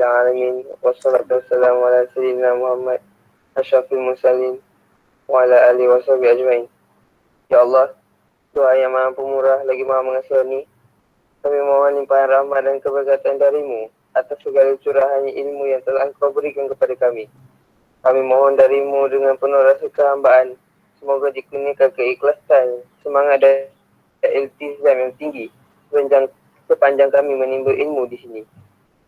Alamin. Wassalatu wassalamu ala sayyidina Muhammad Ashrafil Mursalin wa ala alihi wa sahbihi ajma'in. Ya Allah, Tuhan yang maha pemurah lagi maha mengasihani, kami mohon limpahan rahmat dan keberkatan darimu atas segala curahan ilmu yang telah engkau berikan kepada kami. Kami mohon darimu dengan penuh rasa kehambaan, semoga dikurniakan keikhlasan, semangat dan iltizam yang tinggi sepanjang kami menimba ilmu di sini.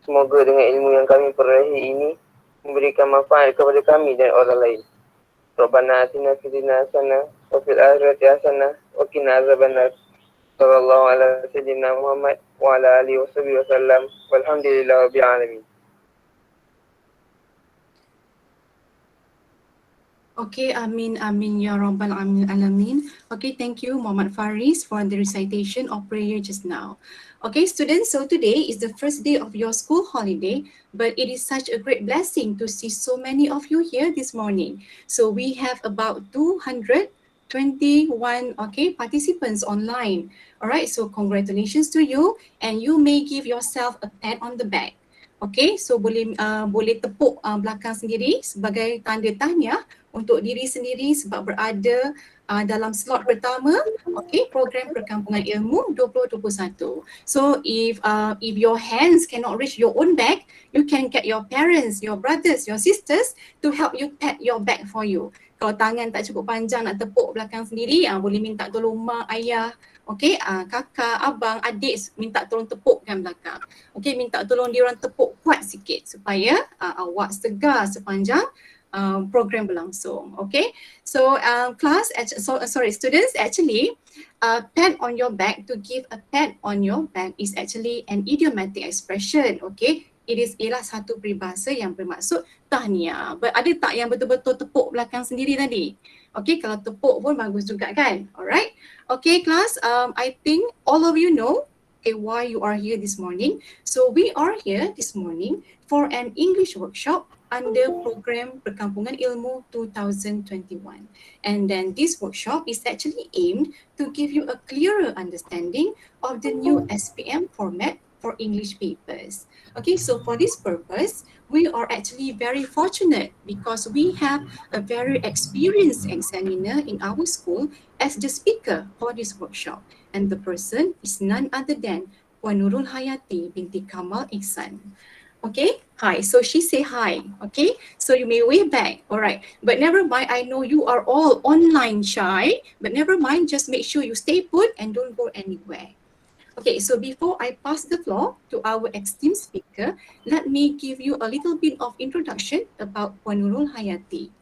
Semoga dengan ilmu yang kami peraih ini memberikan manfaat kepada kami dan orang lain. Rabbana atina fid dunya hasanah wa fil akhirati hasanah wa qina azabannar. Sallallahu ala sayyidina Muhammad wa ala alihi wasallam. Walhamdulillahi rabbil alamin. Okay, amin, amin, ya Rabbal Alamin. Okay, thank you, Muhammad Faris, for the recitation of prayer just now. Okay, students, so today is the first day of your school holiday, but it is such a great blessing to see so many of you here this morning. So we have about 221 participants online. All right, so congratulations to you, and you may give yourself a pat on the back. Okay, so boleh tepuk belakang sendiri sebagai tanda tahniah untuk diri sendiri sebab berada dalam slot pertama, okay, program Perkampungan Ilmu 2021. So if your hands cannot reach your own back, you can get your parents, your brothers, your sisters to help you pat your back for you. Kalau tangan tak cukup panjang nak tepuk belakang sendiri, boleh minta tolong mak, ayah, okay, kakak, abang, adik minta tolong tepukkan belakang. Okay, minta tolong diorang tepuk kuat sikit supaya awak segar sepanjang program berlangsung. Okay, so students, actually pat on your back, to give a pat on your back is actually an idiomatic expression. Okay, it is ialah satu peribahasa yang bermaksud tahniah. Ada tak yang betul-betul tepuk belakang sendiri tadi? Okay, kalau tepuk pun bagus juga kan? Alright. Okay, class, I think all of you know why you are here this morning. So we are here this morning for an English workshop under program Perkampungan Ilmu 2021. And then this workshop is actually aimed to give you a clearer understanding of the new SPM format for English papers. Okay, so for this purpose, we are actually very fortunate because we have a very experienced examiner in our school as the speaker for this workshop. And the person is none other than Puan Nurul Hayati binti Kamal Ihsan. Okay, hi. So she say hi. Okay, so you may wave back. All right, but never mind. I know you are all online shy, but never mind. Just make sure you stay put and don't go anywhere. Okay, so before I pass the floor to our esteemed speaker, let me give you a little bit of introduction about Puan Nurul Hayati.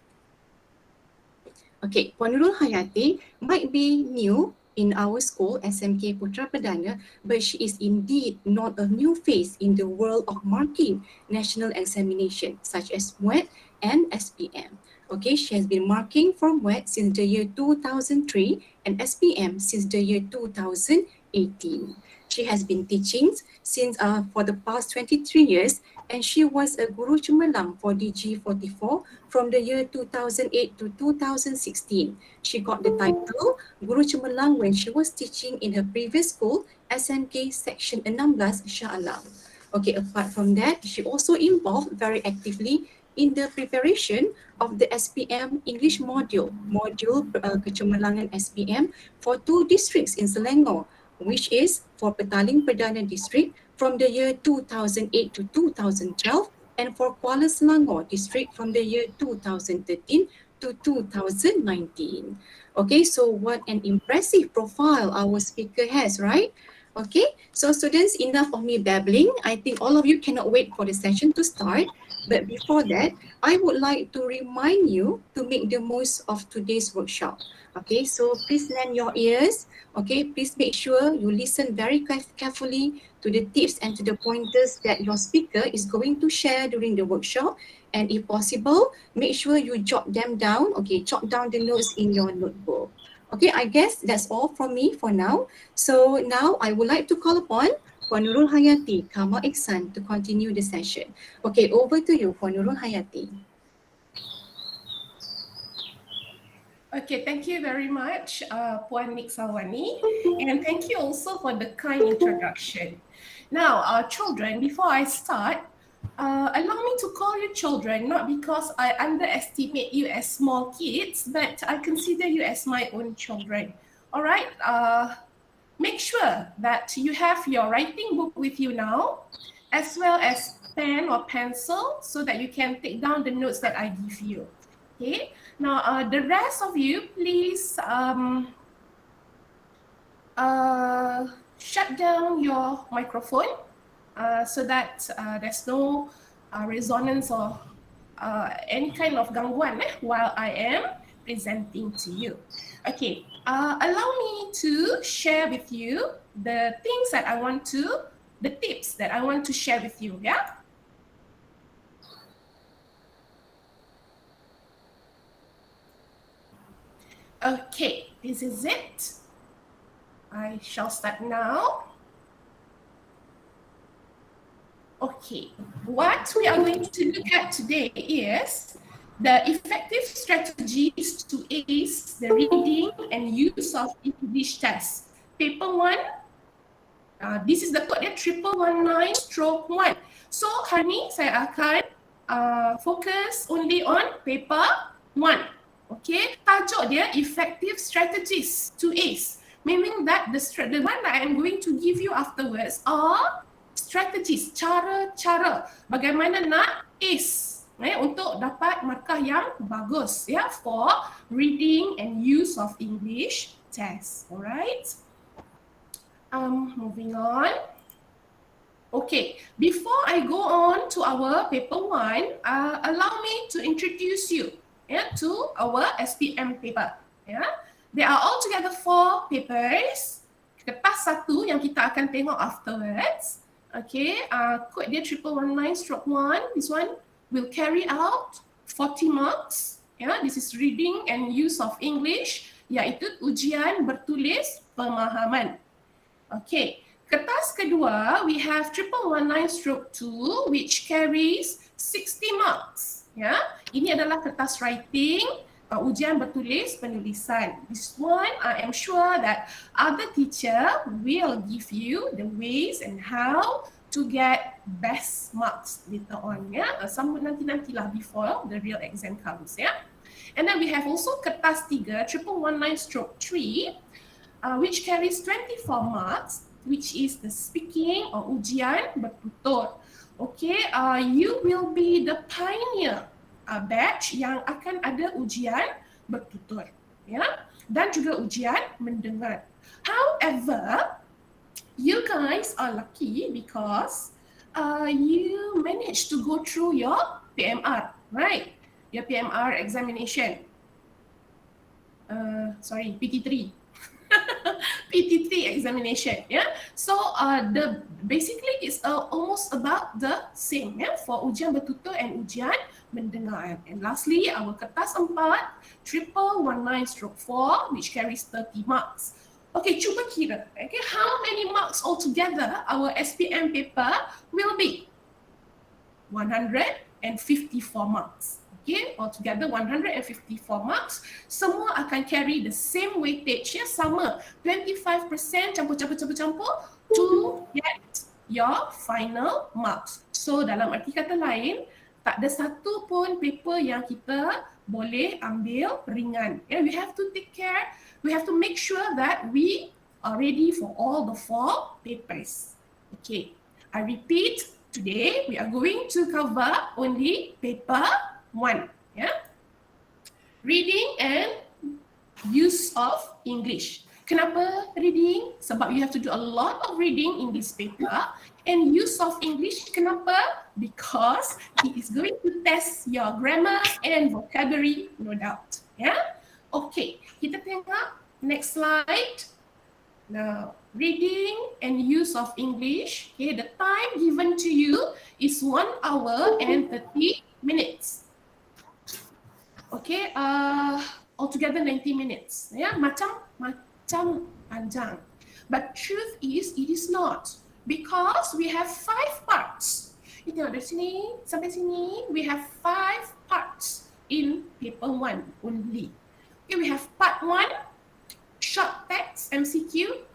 Okay, Puan Nurul Hayati might be new in our school, SMK Putra Perdana, but she is indeed not a new face in the world of marking national examination such as MUET and SPM. Okay, she has been marking for MUET since the year 2003 and SPM since the year 2018. She has been teaching since for the past 23 years, and she was a Guru Cemerlang for DG44 from the year 2008 to 2016. She got the title Guru Cemerlang when she was teaching in her previous school, SMK Section 16 Shah Alam. Okay, apart from that, she also involved very actively in the preparation of the SPM English module Kecemerlangan SPM for 2 districts in Selangor, which is for Petaling Perdana District from the year 2008 to 2012 and for Kuala Selangor District from the year 2013 to 2019. Okay, so what an impressive profile our speaker has, right? Okay, so students, enough of me babbling. I think all of you cannot wait for the session to start. But before that, I would like to remind you to make the most of today's workshop. Okay, so please lend your ears. Okay, please make sure you listen very carefully to the tips and to the pointers that your speaker is going to share during the workshop. And if possible, make sure you jot them down. Okay, jot down the notes in your notebook. Okay, I guess that's all from me for now. So now I would like to call upon Puan Nurul Hayati Kamal Ihsan to continue the session. Okay, over to you, Puan Nurul Hayati. Okay, thank you very much, Puan Niksawani, and thank you also for the kind introduction. Now, children, before I start, Allow me to call you children, not because I underestimate you as small kids, but I consider you as my own children. All right. Make sure that you have your writing book with you now, as well as pen or pencil, so that you can take down the notes that I give you. Okay. Now, the rest of you, please shut down your microphone so that there's no resonance or any kind of gangguan while I am presenting to you. Okay, allow me to share with you the things that I want to, the tips that I want to share with you, yeah? Okay, this is it. I shall start now. Okay, what we are going to look at today is the effective strategies to ace the reading and use of English test. Paper 1, this is the code dia 1119/1. So hari ni saya akan fokus only on paper 1. Okay, tajuk dia effective strategies to ace, meaning that the one that I am going to give you afterwards are strategies, cara-cara bagaimana nak ace untuk dapat markah yang bagus ya for reading and use of English test. Alright. Moving on. Okay, before I go on to our paper 1, allow me to introduce you to our SPM paper. There are altogether 4 papers. Kertas 1 yang kita akan tengok afterwards. Okay, code dia 1119/1. This one will carry out 40 marks. This is reading and use of English, iaitu ujian bertulis pemahaman. Okay, kertas kedua, we have 1119/2, which carries 60 marks. Ini adalah kertas writing, ujian bertulis penulisan. This one, I am sure that other teacher will give you the ways and how to get best marks later on. Sambut nanti-nantilah before the real exam comes. And then we have also kertas 3, 1119/3, which carries 24 marks, which is the speaking or ujian bertutur. Okay, you will be the pioneer batch yang akan ada ujian bertutur, dan juga ujian mendengar. However, you guys are lucky because you managed to go through your PMR, right? Your PMR examination. Sorry, PT3. PT3 examination, So basically it's almost about the same, for ujian bertutur and ujian mendengar. And lastly, our kertas 4, 1119/4, which carries 30 marks. Okay, cuba kira, okay, how many marks altogether our SPM paper will be? 154 marks. Okay, altogether 154 marks. Semua akan carry the same weightage, sama 25% campur to get your final marks. So dalam arti kata lain, tak ada satu pun paper yang kita boleh ambil ringan. We have to take care, we have to make sure that we are ready for all the 4 papers. Okay, I repeat, today we are going to cover only paper 1, reading and use of English. Kenapa reading? Sebab you have to do a lot of reading in this paper. And use of English, kenapa? Because it is going to test your grammar and vocabulary, no doubt. Okay, kita tengok next slide. Now, reading and use of English. Okay, the time given to you is 1 hour and 30 minutes. Okay, altogether 90 minutes. Macam panjang. But truth is, it is not. Because we have 5 parts. Tengok dari sini sampai sini, we have 5 parts in paper 1 only. Okay, we have part 1, short text, MCQ.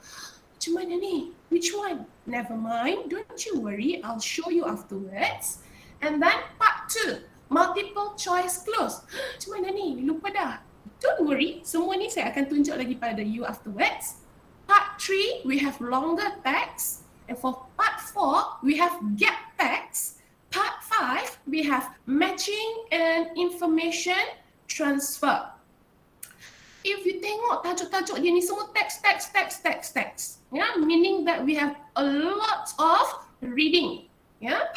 Macam mana ni? Which one? Never mind, don't you worry, I'll show you afterwards. And then part 2, multiple choice clues. Macam mana ni? Lupa dah. Don't worry, semua ni saya akan tunjuk lagi pada you afterwards. Part 3, we have longer text. And for part 4, we have gap text. Part 5, we have matching and information transfer. If you tengok tajuk-tajuk dia ni semua text. Yeah, meaning that we have a lot of reading, yeah,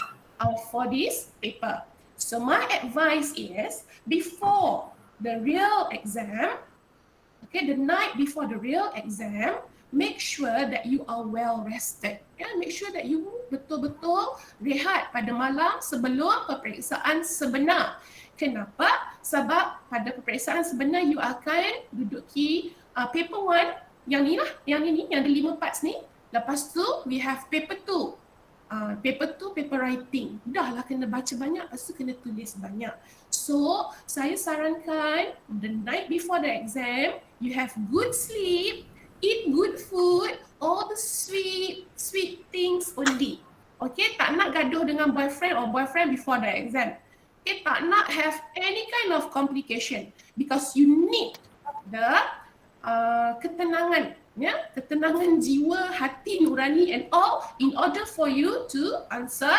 for this paper. So my advice is, before the real exam, okay, the night before the real exam, make sure that you are well rested. Yeah, make sure that you betul-betul rehat pada malam sebelum peperiksaan sebenar. Kenapa? Sebab pada peperiksaan sebenar you akan duduki paper 1, yang ni lah, yang ada 5 parts ni. Lepas tu we have paper 2. Paper 2, paper writing. Dah lah kena baca banyak, lepas tu kena tulis banyak. So, saya sarankan the night before the exam, you have good sleep, eat good food, all the sweet things only. Okay, tak nak gaduh dengan boyfriend before the exam. Okay, tak nak have any kind of complication because you need the ketenangan, ya, ketenangan jiwa, hati nurani and all in order for you to answer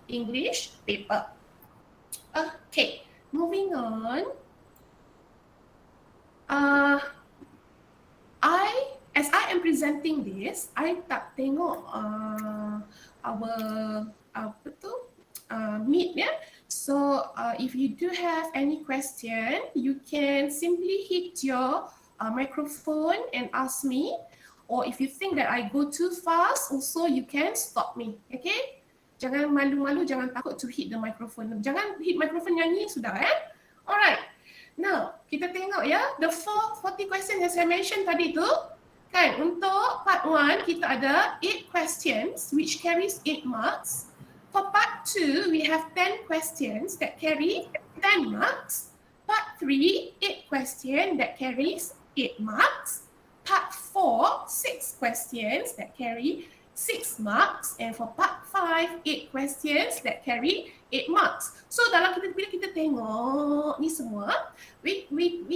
English paper. Okay, moving on. As I am presenting this, I tak tengok our meet, ya. So if you do have any question, you can simply hit your microphone and ask me, or if you think that I go too fast, also you can stop me. Okay? Jangan malu-malu, jangan takut to hit the microphone. Jangan hit microphone nyanyi sudah, Alright. Now, kita tengok ya, the 40 questions yang saya mention tadi tu, kan, untuk part 1 kita ada 8 questions which carries 8 marks. For part 2, we have 10 questions that carry 10 marks. Part 3, 8 questions that carries 8 marks. Part 4, 6 questions that carry 6 marks. And for part 5, 8 questions that carry 8 marks. So dalam bila kita tengok ni semua, we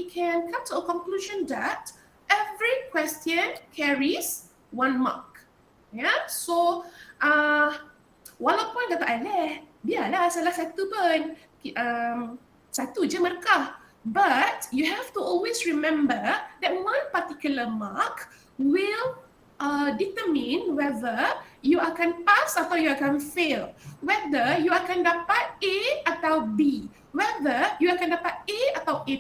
can come to a conclusion that every question carries 1 mark. Yeah, so walaupun kata biarlah salah satu pun, satu je markah. But you have to always remember that one particular mark will determine whether you akan pass atau you akan fail. Whether you akan dapat A atau B. Whether you akan dapat A atau A+.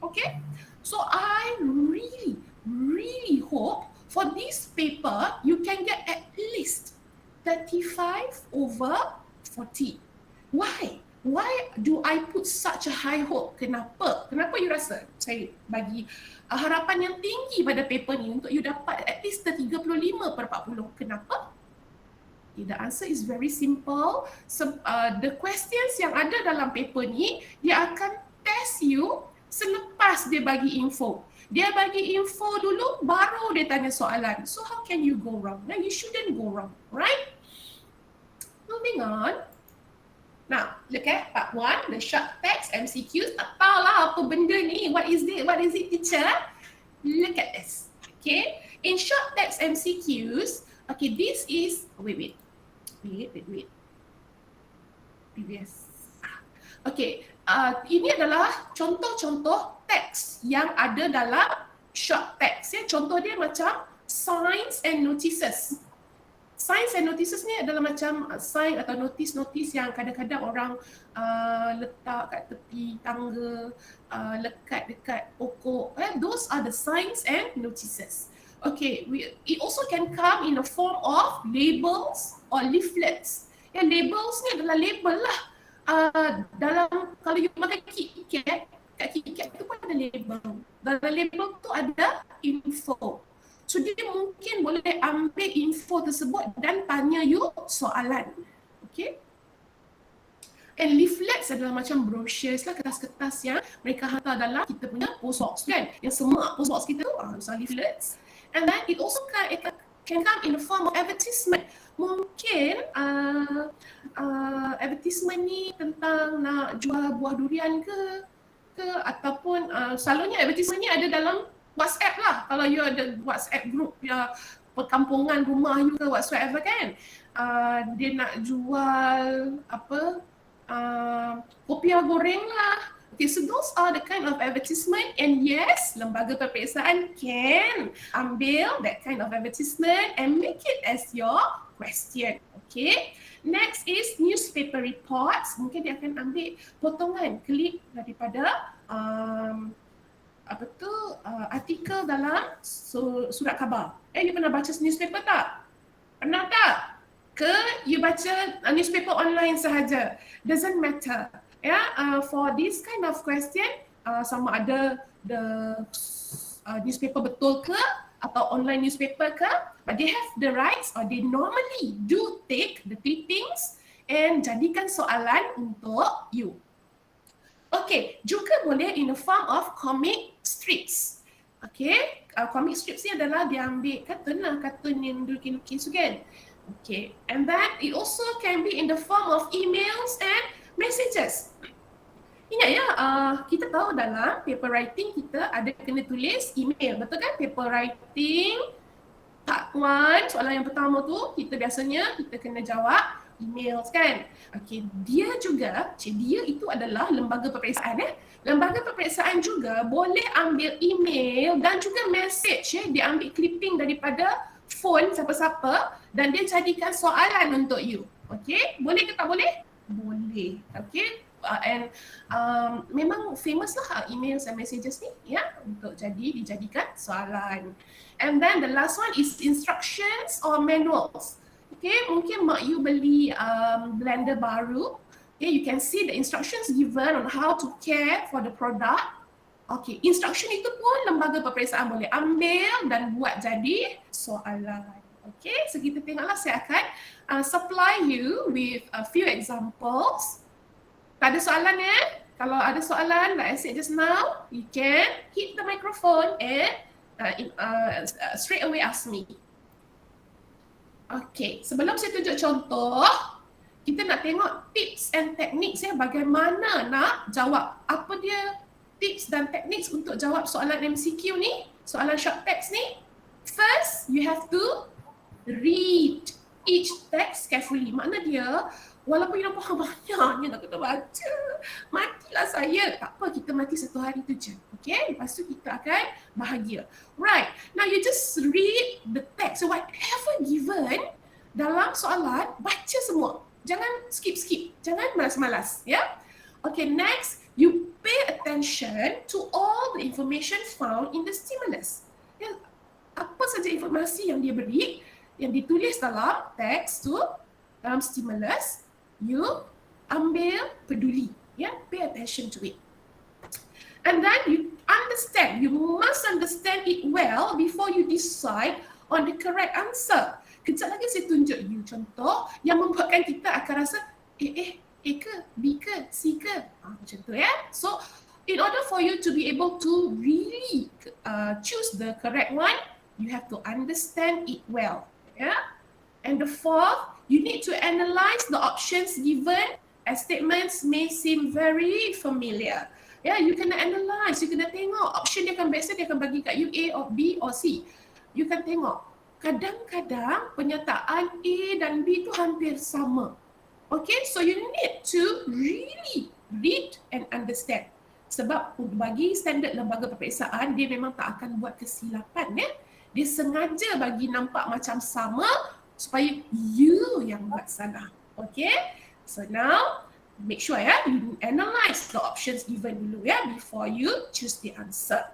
Okay? So I really hope for this paper you can get at least 35 over 40. Why? Why do I put such a high hope? Kenapa? Kenapa you rasa saya bagi harapan yang tinggi pada paper ni untuk you dapat at least 35 per 40? Kenapa? The answer is very simple. The questions yang ada dalam paper ni, dia akan test you selepas dia bagi info. Dia bagi info dulu, baru dia tanya soalan. So how can you go wrong? Now, you shouldn't go wrong, right? Moving on. Now, look at part 1, the short text MCQs. Tak tahulah apa benda ni. What is it, teacher? Look at this. Okay. In short text MCQs, okay, this is, wait. Previous. Okay, ini adalah contoh-contoh teks yang ada dalam short text. Ya. Contoh dia macam signs and notices. Signs and notices ni adalah macam sign atau notice yang kadang-kadang orang letak kat tepi tangga, lekat dekat pokok. Those are the signs and notices. Okay, it also can come in the form of labels or leaflets. Ya, labels ni adalah label lah. Dalam kalau you pakai KitKat, kat KitKat tu pun ada label. Dalam label tu ada info. So dia mungkin boleh ambil info tersebut dan tanya you soalan. Okay. And leaflets adalah macam brochures lah, kertas-kertas yang mereka hantar dalam kita punya postbox kan. Yang semua postbox kita tu, leaflets. And then it also can come in the form of advertisement. Mungkin advertisement ni tentang nak jual buah durian ke ataupun selalunya advertisement ni ada dalam WhatsApp lah. Kalau you ada WhatsApp group ya perkampungan rumah you ke whatsoever kan, dia nak jual apa kopiah goreng lah. Okay, so those are the kind of advertisement, and yes, lembaga peperiksaan can ambil that kind of advertisement and make it as your question. Okay, next is newspaper reports. Mungkin dia akan ambil potongan klip daripada artikel dalam surat khabar. You pernah baca newspaper tak? Pernah tak? Ke you baca newspaper online sahaja? Doesn't matter. For this kind of question, sama ada the newspaper betul ke atau online newspaper ke, but they have the rights or they normally do take the clippings and jadikan soalan untuk you. Okay, juga boleh in the form of comic strips. Okay, comic strips ni adalah dia ambil kartun yang lukis-lukis kan. Okay, and then it also can be in the form of emails and messages. Ingat ya, kita tahu dalam paper writing kita ada kena tulis email, betul kan? Paper writing part 1, soalan yang pertama tu kita biasanya kena jawab emails kan. Okay, dia itu adalah lembaga peperiksaan Lembaga peperiksaan juga boleh ambil email dan juga message dia ambil clipping daripada phone siapa-siapa dan dia jadikan soalan untuk you. Okay, boleh ke tak boleh? Boleh. Okay, and memang famous lah emails and messages ni ya untuk dijadikan soalan. And then the last one is instructions or manuals. Okay, mungkin mak you beli blender baru. Okay, you can see the instructions given on how to care for the product. Okay, instruction itu pun lembaga peperiksaan boleh ambil dan buat jadi soalan. Okay, so kita tengoklah, saya akan supply you with a few examples. Tak ada soalan ya? Kalau ada soalan, like I said just now, you can hit the microphone and straight away ask me. Okay, sebelum saya tunjuk contoh, kita nak tengok tips and techniques bagaimana nak jawab. Apa dia tips dan teknik untuk jawab soalan MCQ ni, soalan short text ni? First, you have to read each text carefully. Makna dia, walaupun you dah faham banyaknya nak kena baca, matilah saya. Tak apa, kita mati satu hari tu je. Okay, lepas tu kita akan bahagia. Right, now you just read the text. So whatever given dalam soalan, baca semua. Jangan skip-skip, jangan malas-malas. Ya. Okay, next, you pay attention to all the information found in the stimulus. Ya, apa saja informasi yang dia beri, yang ditulis dalam teks tu, dalam stimulus, you ambil peduli, ya, pay attention to it. And then you understand, you must understand it well before you decide on the correct answer. Kejap lagi saya tunjuk you contoh yang membuatkan kita akan rasa A ke, B ke, C ke, macam tu ya. So, in order for you to be able to really choose the correct one, you have to understand it well. Yeah? And the fourth, you need to analyze the options given as statements may seem very familiar. Yeah, you kena analyze, you kena tengok option dia akan biasa dia akan bagi kat you A or B or C. You kan tengok, kadang-kadang pernyataan A dan B tu hampir sama. Okay, so you need to really read and understand. Sebab bagi standard lembaga peperiksaan, dia memang tak akan buat kesilapan ya. Dia sengaja bagi nampak macam sama supaya you yang buat salah. Okay, so now make sure ya, you analyze the options given dulu ya before you choose the answer.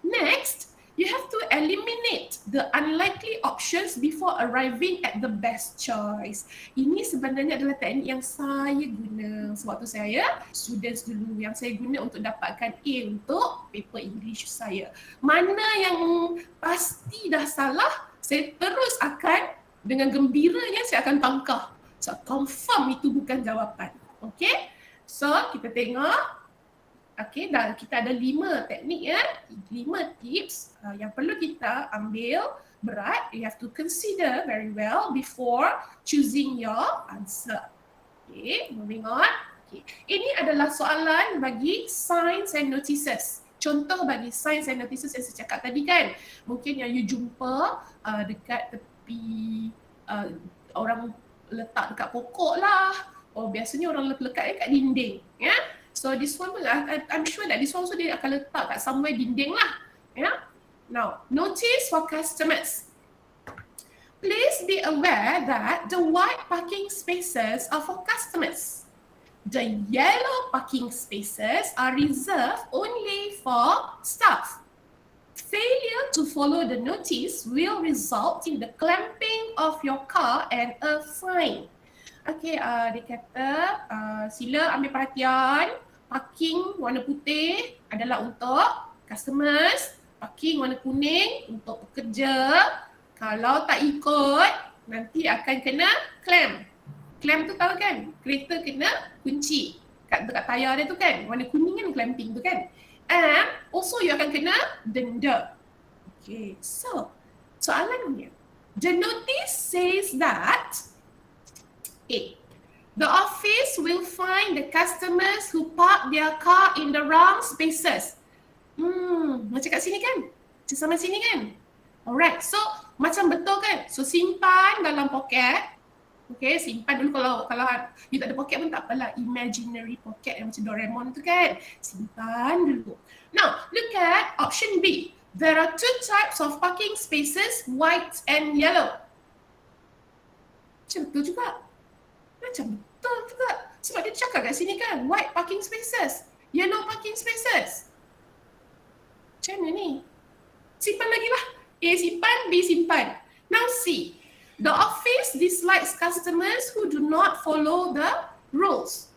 Next, you have to eliminate the unlikely options before arriving at the best choice. Ini sebenarnya adalah teknik yang saya guna sewaktu saya students dulu, yang saya guna untuk dapatkan A untuk paper English saya. Mana yang pasti dah salah, saya terus akan dengan gembiranya saya akan tangkah. So confirm itu bukan jawapan. Okay, so kita tengok. Okay, dan kita ada 5 teknik ya, 5 tips yang perlu kita ambil berat, you have to consider very well before choosing your answer. Okay, moving on. Okay. Ini adalah soalan bagi signs and notices. Contoh bagi signs and notices yang saya cakap tadi kan. Mungkin yang you jumpa dekat tepi, orang letak dekat pokok lah. Oh, biasanya orang letak dekat dinding. Ya. Yeah? So this one, I'm sure that this one also dia akan letak kat somewhere dinding lah. Ya. Yeah? Now, notice for customers. Please be aware that the white parking spaces are for customers. The yellow parking spaces are reserved only for staff. Failure to follow the notice will result in the clamping of your car and a fine. Okay, dia kata sila ambil perhatian, parking warna putih adalah untuk customers, parking warna kuning untuk pekerja. Kalau tak ikut, nanti akan kena clamp. Clamp tu tahu kan? Kereta kena kunci dekat tayar dia tu kan? Warna kuning kan clamping tu kan? And also you akan kena denda. Okay, so soalannya, the notice says that the office will find the customers who park their car in the wrong spaces. Macam kat sini kan? Macam sama sini kan? Alright, so macam betul kan? So simpan dalam poket. Okay, simpan dulu kalau you tak ada poket pun tak apalah. Imaginary pocket yang macam Doraemon tu kan? Simpan dulu. Now, look at option B. There are two types of parking spaces, white and yellow. Macam betul juga. Macam betul juga. Sebab dia cakap kat sini kan, white parking spaces, yellow parking spaces. Macam mana ni? Simpan lagi lah. A simpan, B simpan. Now C. The office dislikes customers who do not follow the rules.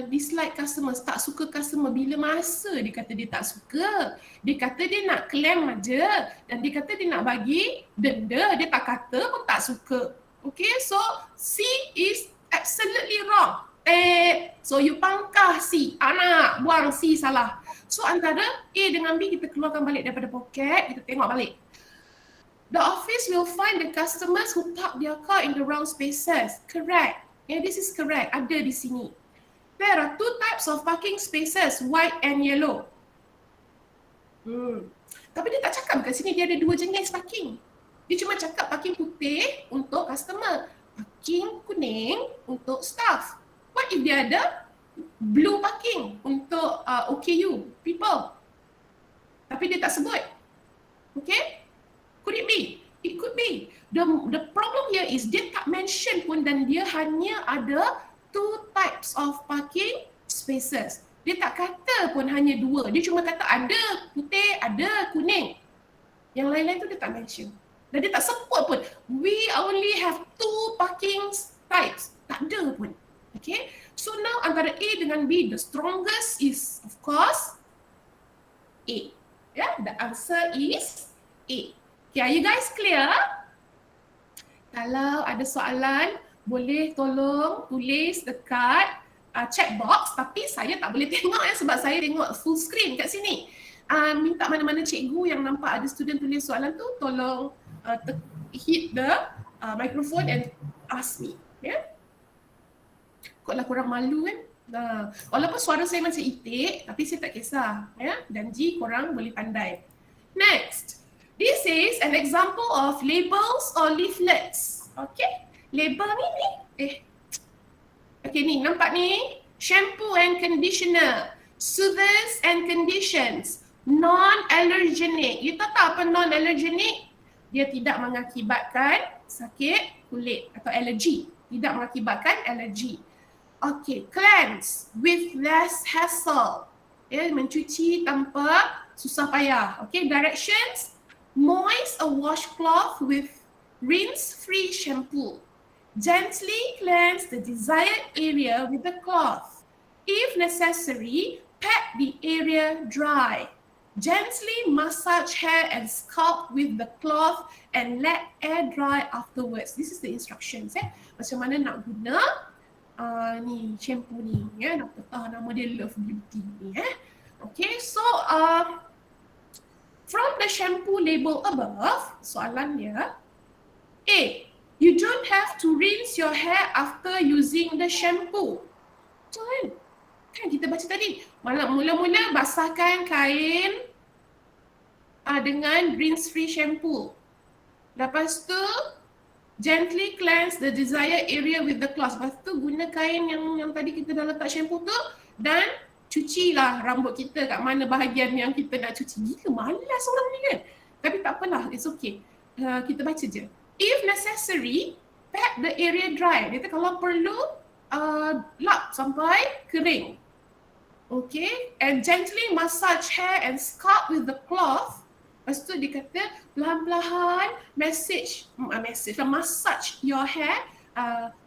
Dislike customers, tak suka customer. Bila masa dia kata dia tak suka? Dia kata dia nak claim aja dan dia kata dia nak bagi denda. Dia tak kata pun tak suka. Okay, so C is absolutely wrong. So you pangkah C. Anak, buang C salah. So antara A dengan B kita keluarkan balik daripada poket, kita tengok balik. The office will find the customers who park their car in the wrong spaces. Correct. Yeah, this is correct. Ada di sini. There are two types of parking spaces, white and yellow. Tapi dia tak cakap kat sini dia ada dua jenis parking. Dia cuma cakap parking putih untuk customer, parking kuning untuk staff. What if dia ada blue parking untuk OKU, people? Tapi dia tak sebut. Okay? Could it be? It could be. The problem here is dia tak mention pun dan dia hanya ada two types of parking spaces. Dia tak kata pun hanya dua. Dia cuma kata ada putih, ada kuning. Yang lain-lain tu dia tak mention. Dan dia tak sebut pun. We only have two parking types. Tak ada pun. Okay. So now antara A dengan B, the strongest is of course A. Yeah, the answer is A. Okay, are you guys clear? Kalau ada soalan, boleh tolong tulis dekat chat box, tapi saya tak boleh tengok sebab saya tengok full screen kat sini. Minta mana-mana cikgu yang nampak ada student tulis soalan tu, tolong hit the microphone and ask me. Yeah? Kotlah korang malu kan? Walaupun suara saya macam itik, tapi saya tak kisah. Ya? Janji korang boleh pandai. Next. This is an example of labels or leaflets. Okay? Label ni. Okay ni, nampak ni? Shampoo and conditioner. Soothes and conditions. Non-allergenic. You tahu tak apa non-allergenic? Dia tidak mengakibatkan sakit kulit atau alergi. Tidak mengakibatkan alergi. Okay, cleanse with less hassle. Mencuci tanpa susah payah. Okay, directions. Moist a washcloth with rinse-free shampoo. Gently cleanse the desired area with the cloth. If necessary, pat the area dry. Gently massage hair and scalp with the cloth and let air dry afterwards. This is the instructions. Macam mana nak guna ni shampoo ni. Nama dia Love Beauty ni. Okay, so From the shampoo label above, soalan dia, A. You don't have to rinse your hair after using the shampoo. Betul kan? Kan kita baca tadi, mula-mula basahkan kain dengan rinse-free shampoo. Lepas tu, gently cleanse the desired area with the cloth. Lepas tu guna kain yang tadi kita dah letak shampoo tu dan cucilah rambut kita kat mana bahagian yang kita nak cuci. Gila malas orang ni kan. Tapi tak apalah, it's okay. Kita baca je. If necessary, pat the area dry. Dia kata kalau perlu, lap sampai kering. Okay, and gently massage hair and scalp with the cloth. Lepas tu dia kata perlahan-lahan massage your hair,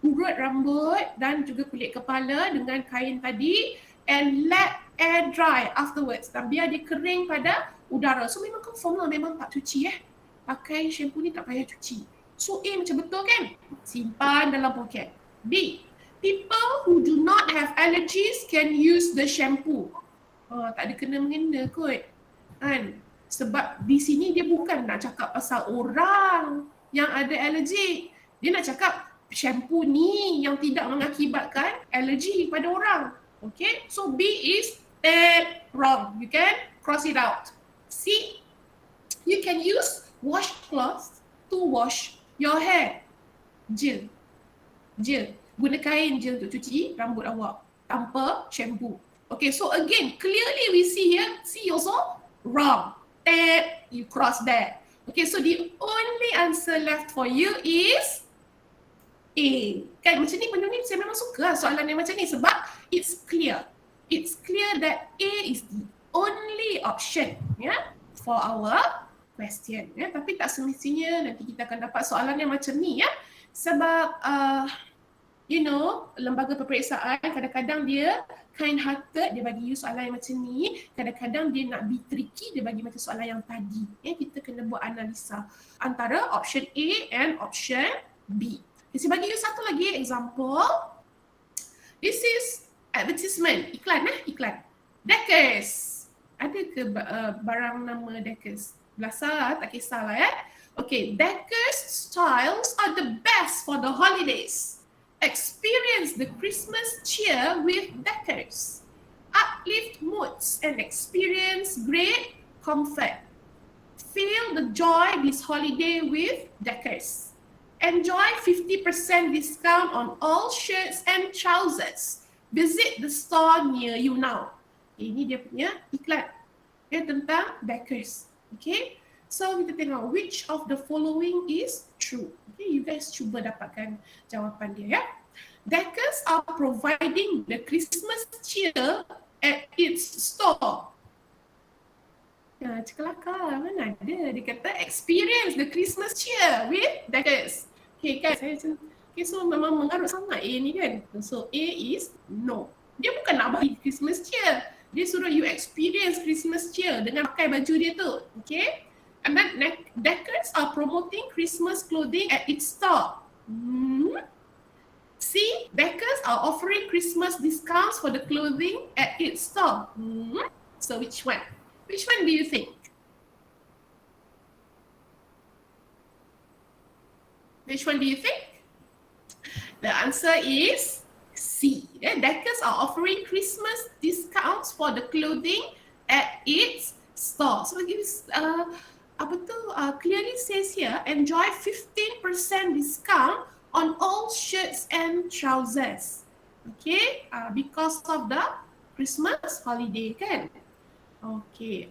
urut rambut dan juga kulit kepala dengan kain tadi and let air dry afterwards. Dan biar dia kering pada udara. So memang confirm lah, memang tak cuci pakai shampoo ni tak payah cuci. So A macam betul kan? Simpan dalam poket. B. People who do not have allergies can use the shampoo. Tak ada kena-mengena kot. Kan? Sebab di sini dia bukan nak cakap pasal orang yang ada alergi. Dia nak cakap shampoo ni yang tidak mengakibatkan alergi pada orang. Okay? So B is wrong. You can cross it out. C. You can use washcloth to wash your hair. Gel. Guna kain gel untuk cuci rambut awak tanpa shampoo. Okay, so again, clearly we see here, C also wrong. You cross that. Okay, so the only answer left for you is A. Kan macam ni, benda ni saya memang suka soalan yang macam ni sebab it's clear. It's clear that A is the only option for our question. Tapi tak semestinya nanti kita akan dapat soalan yang macam ni sebab lembaga peperiksaan kadang-kadang dia kind-hearted, dia bagi you soalan yang macam ni. Kadang-kadang dia nak be tricky, dia bagi macam soalan yang tadi. Kita kena buat analisa antara option A and option B. Saya bagi you satu lagi example. This is advertisement, iklan. Deckers. Ada ke barang nama Deckers? Belasah, tak kisahlah Okay, Deckers styles are the best for the holidays. Experience the Christmas cheer with Deckers. Uplift moods and experience great comfort. Feel the joy this holiday with Deckers. Enjoy 50% discount on all shirts and trousers. Visit the store near you now. Ini dia punya iklan tentang Deckers. Okay, so kita tengok which of the following is true. Okay, you guys cuba dapatkan jawapan dia Deckers are providing the Christmas cheer at its store. Cekelakar, mana ada. Dia kata experience the Christmas cheer with Deckers. Okay kan, okay, so memang mengarut sangat A ni kan. So A is no. Dia bukan nak bagi Christmas cheer. Dia suruh you experience Christmas cheer dengan pakai baju dia tu. Okay. And then Deckers are promoting Christmas clothing at its store. C. Deckers are offering Christmas discounts for the clothing at its store. So which one? Which one do you think? Which one do you think? The answer is C. Deckers are offering Christmas discounts for the clothing at its store. So it clearly says here, enjoy 15% discount on all shirts and trousers. Okay, because of the Christmas holiday kan. Okay,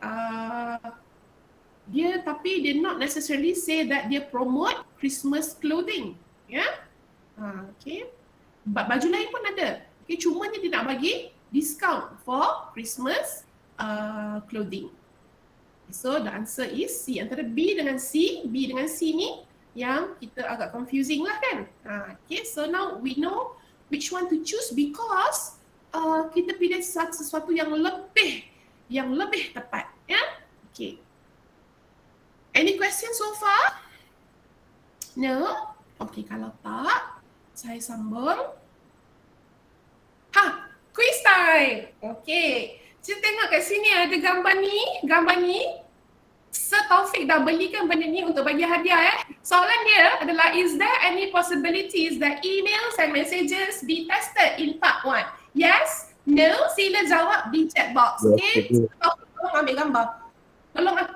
tapi dia not necessarily say that dia promote Christmas clothing. Okay, baju lain pun ada. Okay, cuma dia nak bagi discount for Christmas clothing. So the answer is C. Antara B dengan C ni yang kita agak confusing lah kan. Okay, so now we know which one to choose because kita pilih sesuatu yang lebih tepat. Okay. Any questions so far? No? Okay, kalau tak, saya sambung. Quiz time! Okay. Kita tengok kat sini ada gambar ni. Sir Taufik dah belikan benda ni untuk bagi hadiah Soalan dia adalah, is there any possibilities that emails and messages be tested in part 1? Yes, no, sila jawab di chat box. Okay, Sir Taufik tolong ambil gambar.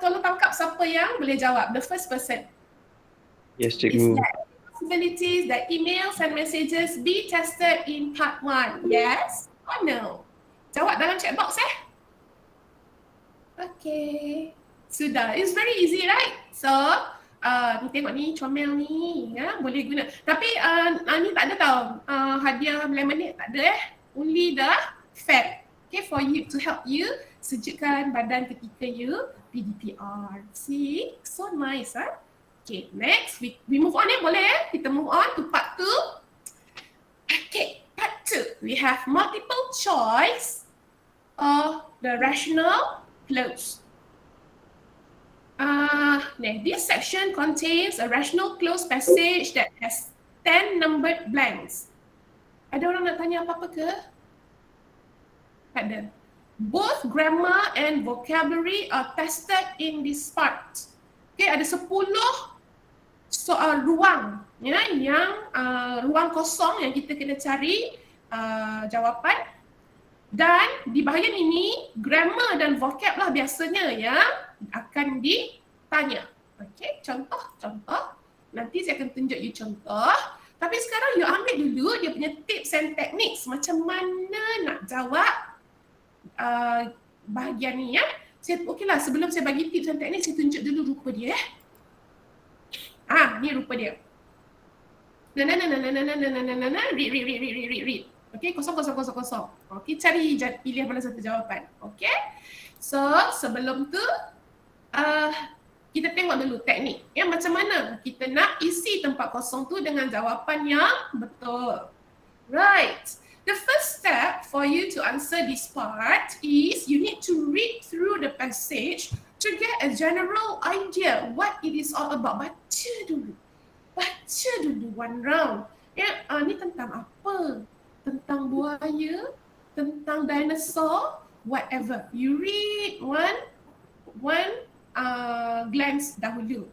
Tolong tangkap siapa yang boleh jawab. The first person. Yes, Is cikgu. there any possibilities that emails and messages be tested in part 1? Yes or no? Jawab dalam chat box Okay. Sudah. It's very easy, right? So, ni tengok ni comel ni, ya, boleh guna. Tapi ni tak ada tau, hadiah lemonade tak ada Only the fat. Okay, for you, to help you sejukkan badan ketika you PDPR. See? So nice, huh? Okay, next we move on boleh Kita move on to part 2. Okay, part 2. We have multiple choice of the rational clause. This section contains a rational clause passage that has 10 numbered blanks. Ada orang nak tanya apa-apa ke? Tak ada. Both grammar and vocabulary are tested in this part. Okay, ada 10 soal ruang, ya, yang ruang kosong yang kita kena cari jawapan. Dan di bahagian ini, grammar dan vocab lah biasanya yang akan ditanya. Okay, contoh. Nanti saya akan tunjuk you contoh. Tapi sekarang you ambil dulu dia punya tips and techniques macam mana nak jawab bahagian ni, ya. Okeylah, sebelum saya bagi tips and techniques, saya tunjuk dulu rupa dia. Ni rupa dia. Read. Okay, kosong. Okay, cari pilih mana satu jawapan. Okay, so sebelum tu kita tengok dulu teknik. Macam mana kita nak isi tempat kosong tu dengan jawapan yang betul. Right. The first step for you to answer this part is you need to read through the passage to get a general idea what it is all about. Baca dulu one round. Ni tentang apa? Tentang buaya, tentang dinosaur, whatever. You read one glance dahulu,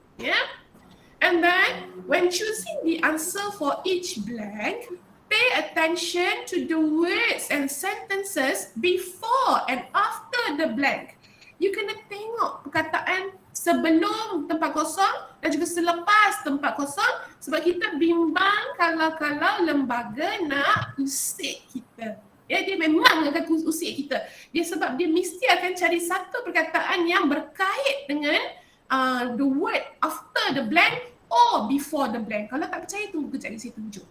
And then when choosing the answer for each blank, pay attention to the words and sentences before and after the blank. You kena tengok perkataan sebelum tempat kosong dan juga selepas tempat kosong sebab kita bimbang kalau lembaga nak usik kita. Dia memang akan usik kita. Dia sebab dia mesti akan cari satu perkataan yang berkait dengan the word after the blank or before the blank. Kalau tak percaya, tunggu kejap saya tunjuk.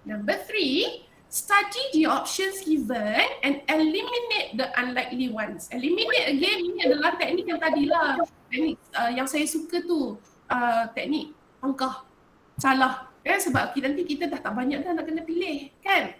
Number 3, study the options given and eliminate the unlikely ones. Eliminate again, ini adalah teknik yang tadilah. Teknik yang saya suka tu, teknik angkah salah. Sebab nanti kita dah tak banyak dah nak kena pilih, kan?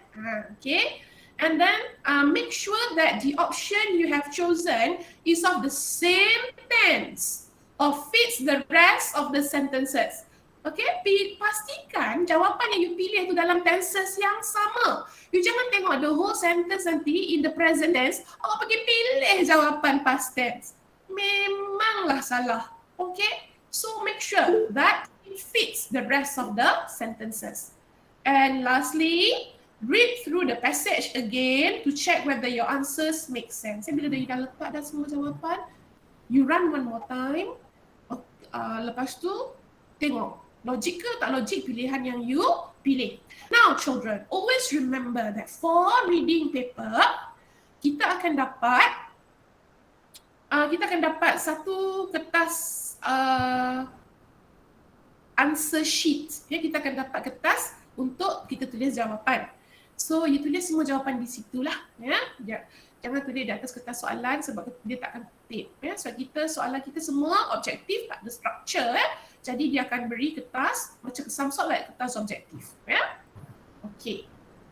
Okay. And then make sure that the option you have chosen is of the same tense or fits the rest of the sentences. Okay, pastikan jawapan yang you pilih tu dalam tenses yang sama. You jangan tengok the whole sentence nanti in the present tense, awak pergi pilih jawapan past tense. Memanglah salah. Okay, so make sure that it fits the rest of the sentences. And lastly, read through the passage again to check whether your answers make sense. Bila dah letak dah semua jawapan, you run one more time. Lepas tu, tengok. Logik ke tak logik pilihan yang you pilih. Now children, always remember that for reading paper, kita akan dapat satu kertas answer sheet. Kita akan dapat kertas untuk kita tulis jawapan. So you tulis semua jawapan di situlah. Jangan tulis di atas kertas soalan sebab dia tak akan tertib. Sebab soalan kita semua objektif, tak ada structure. Jadi dia akan beri kertas macam some sort like kertas objektif. Okay,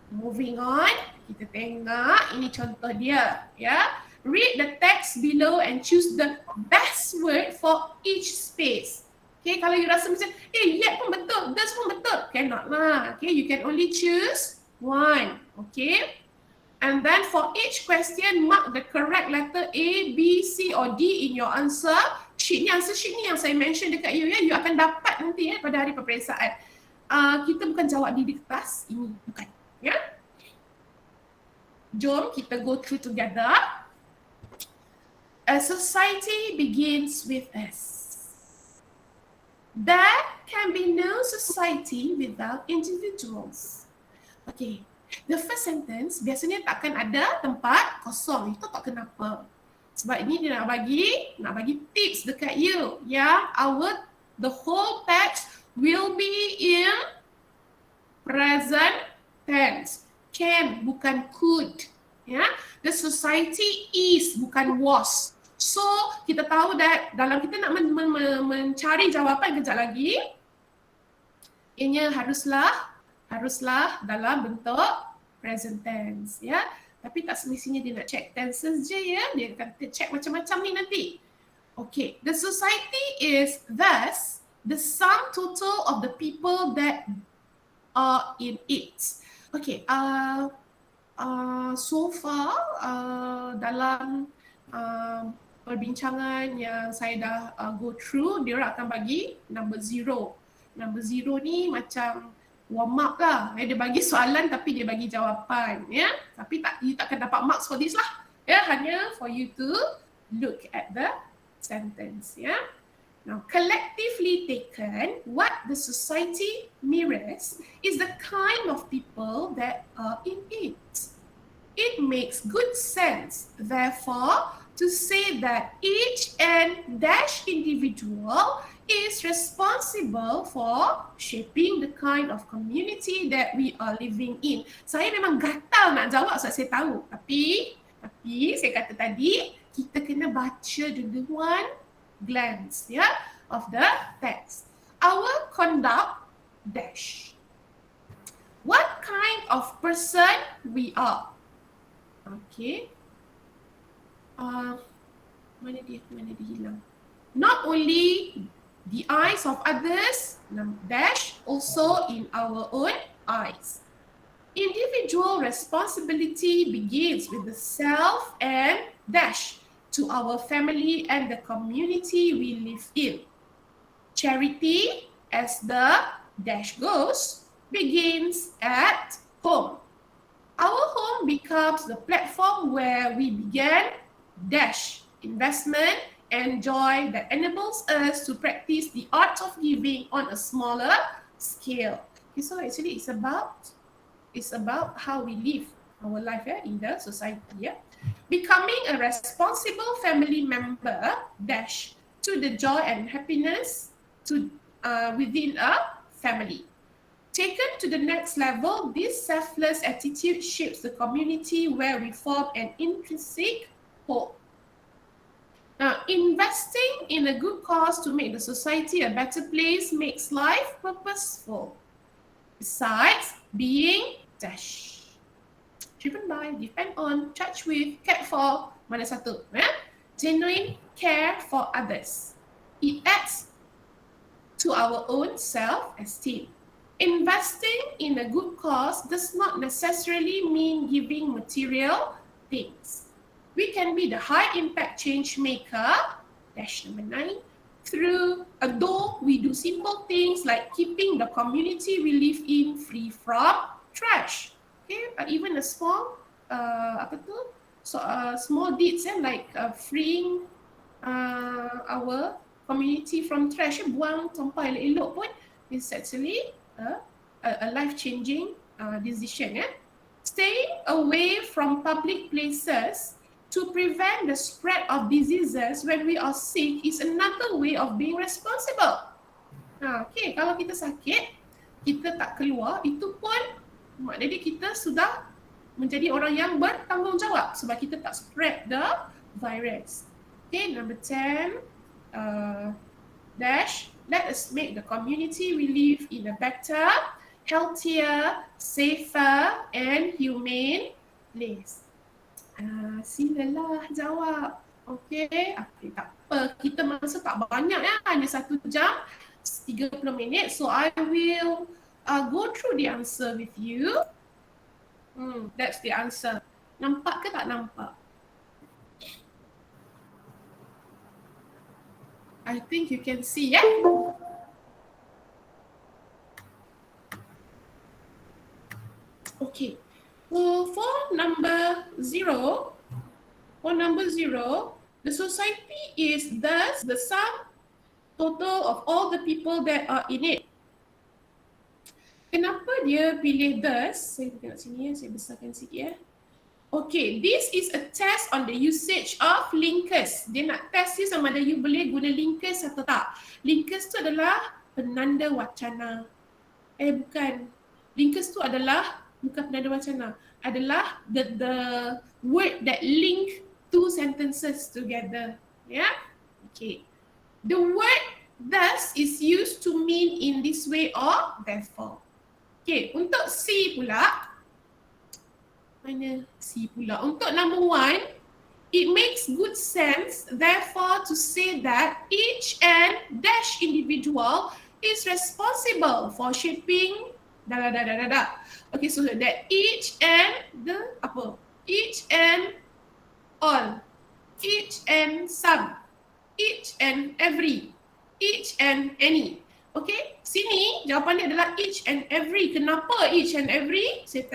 moving on. Kita tengok ini contoh dia. Read the text below and choose the best word for each space. Okay, kalau you rasa macam yet pun betul, this pun betul, cannot lah. Okay, you can only choose one. Okay, And then for each question, mark the correct letter A, B, C or D in your answer sheet. Ni answer sheet ni yang saya mention dekat you ya, you akan dapat nanti pada hari peperiksaan. Kita bukan jawab di kertas ini, bukan. Ya. Jom kita go through together. A society begins with us. There can be no society without individuals. Okay. The first sentence biasanya takkan ada tempat kosong. Itu tak kenapa. Sebab ini dia nak bagi tips dekat you. Ya, the whole text will be in present tense. Can bukan could. Ya, the society is bukan was. So kita tahu that dalam kita nak mencari jawapan kejap lagi, ianya haruslah dalam bentuk present tense, ya. Tapi tak semestinya dia nak check tenses je ya, dia akan check macam-macam ni nanti. Okay, the society is thus the sum total of the people that are in it. Okay, so far dalam perbincangan yang saya dah go through, dia akan bagi number 0. Number 0 ni macam warm up lah. Dia bagi soalan tapi dia bagi jawapan. Ya? Tapi you takkan dapat marks for this lah. Ya? Hanya for you to look at the sentence. Ya? Now, collectively taken, what the society mirrors is the kind of people that are in it. It makes good sense, therefore, to say that each and dash individual is responsible for shaping the kind of community that we are living in. Saya memang gatal nak jawab sebab saya tahu. Tapi saya kata tadi, kita kena baca dulu one glance of the text. Our conduct dash. What kind of person we are? Okay. Mana dia hilang? Not only the eyes of others, dash, also in our own eyes. Individual responsibility begins with the self and dash to our family and the community we live in. Charity, as the dash goes, begins at home. Our home becomes the platform where we began dash investment and joy that enables us to practice the art of giving on a smaller scale. Okay, so actually it's about how we live our life in the society. Becoming a responsible family member dash to the joy and happiness to within a family. Taken to the next level, this selfless attitude shapes the community where we form an intrinsic whole. Now, investing in a good cause to make the society a better place makes life purposeful. Besides being dash. Driven by, depend on, charged with, cared for, mana satu? Genuine care for others. It adds to our own self-esteem. Investing in a good cause does not necessarily mean giving material things. We can be the high impact change maker, dash number 9, through, though we do simple things like keeping the community we live in free from trash. Okay, even a small, small deeds like freeing our community from trash, buang sampah elok-elok pun is actually a life-changing decision. Staying away from public places to prevent the spread of diseases when we are sick is another way of being responsible. Okay, kalau kita sakit, kita tak keluar, itu pun maknanya kita sudah menjadi orang yang bertanggungjawab sebab kita tak spread the virus. Okay, number 10, dash, let us make the community we live in a better, healthier, safer and humane place. Silalah jawab. Okay, tak apa. Kita masa tak banyak hanya 1 jam 30 minit. So I will go through the answer with you. That's the answer. Nampak ke tak nampak? I think you can see, ya? Okay. For number 0, the society is thus the sum total of all the people that are in it. Kenapa dia pilih thus? Saya tengok sini ya, saya besarkan sikit ya. Okay, this is a test on the usage of linkers. Dia nak test ni sama ada you boleh guna linkers atau tak. Linkers tu adalah penanda wacana. Bukan. Linkers tu adalah bukan penanda wacana. Adalah the word that link two sentences together. Yeah? Okay. The word thus is used to mean in this way or therefore. Okay, untuk C pula. Mana C pula? Untuk number 1, it makes good sense therefore to say that each and dash individual is responsible for shaping Okay, so that each and the apa? Each and all, each and some, each and every, each and any. Okay, sini jawapan dia adalah each and every. Kenapa each and every? Saya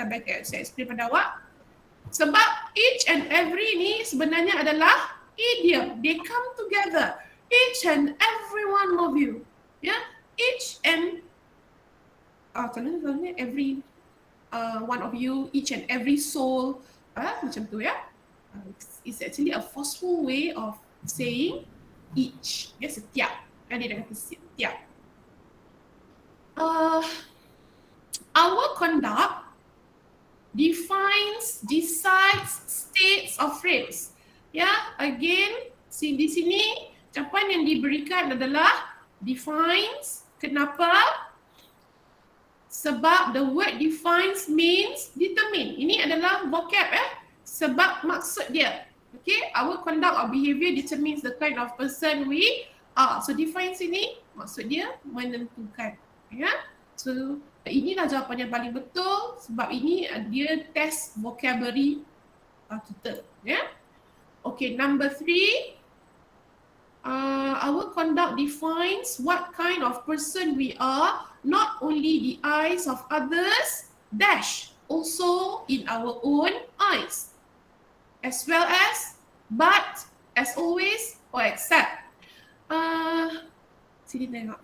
explain pada awak. Sebab each and every ni sebenarnya adalah idiom. They come together. Each and every one of you. Yeah, each and kalau every one of you, each and every soul, macam tu ya. It's actually a forceful way of saying each. Ya, setiap. Dia dah kata setiap. Our conduct defines, decides, states or frames. Ya, again, di sini ucapan yang diberikan adalah defines. Kenapa? Sebab the word defines means determine. Ini adalah vocab sebab maksud dia. Okay, our conduct or behavior determines the kind of person we are. So define sini maksud dia menentukan. Ya, so inilah jawapan yang paling betul sebab ini dia test vocabulary kita. Ya, okay, number 3. Our conduct defines what kind of person we are, not only the eyes of others, dash, also in our own eyes, as well as, but, as always, or except. Sini tengok.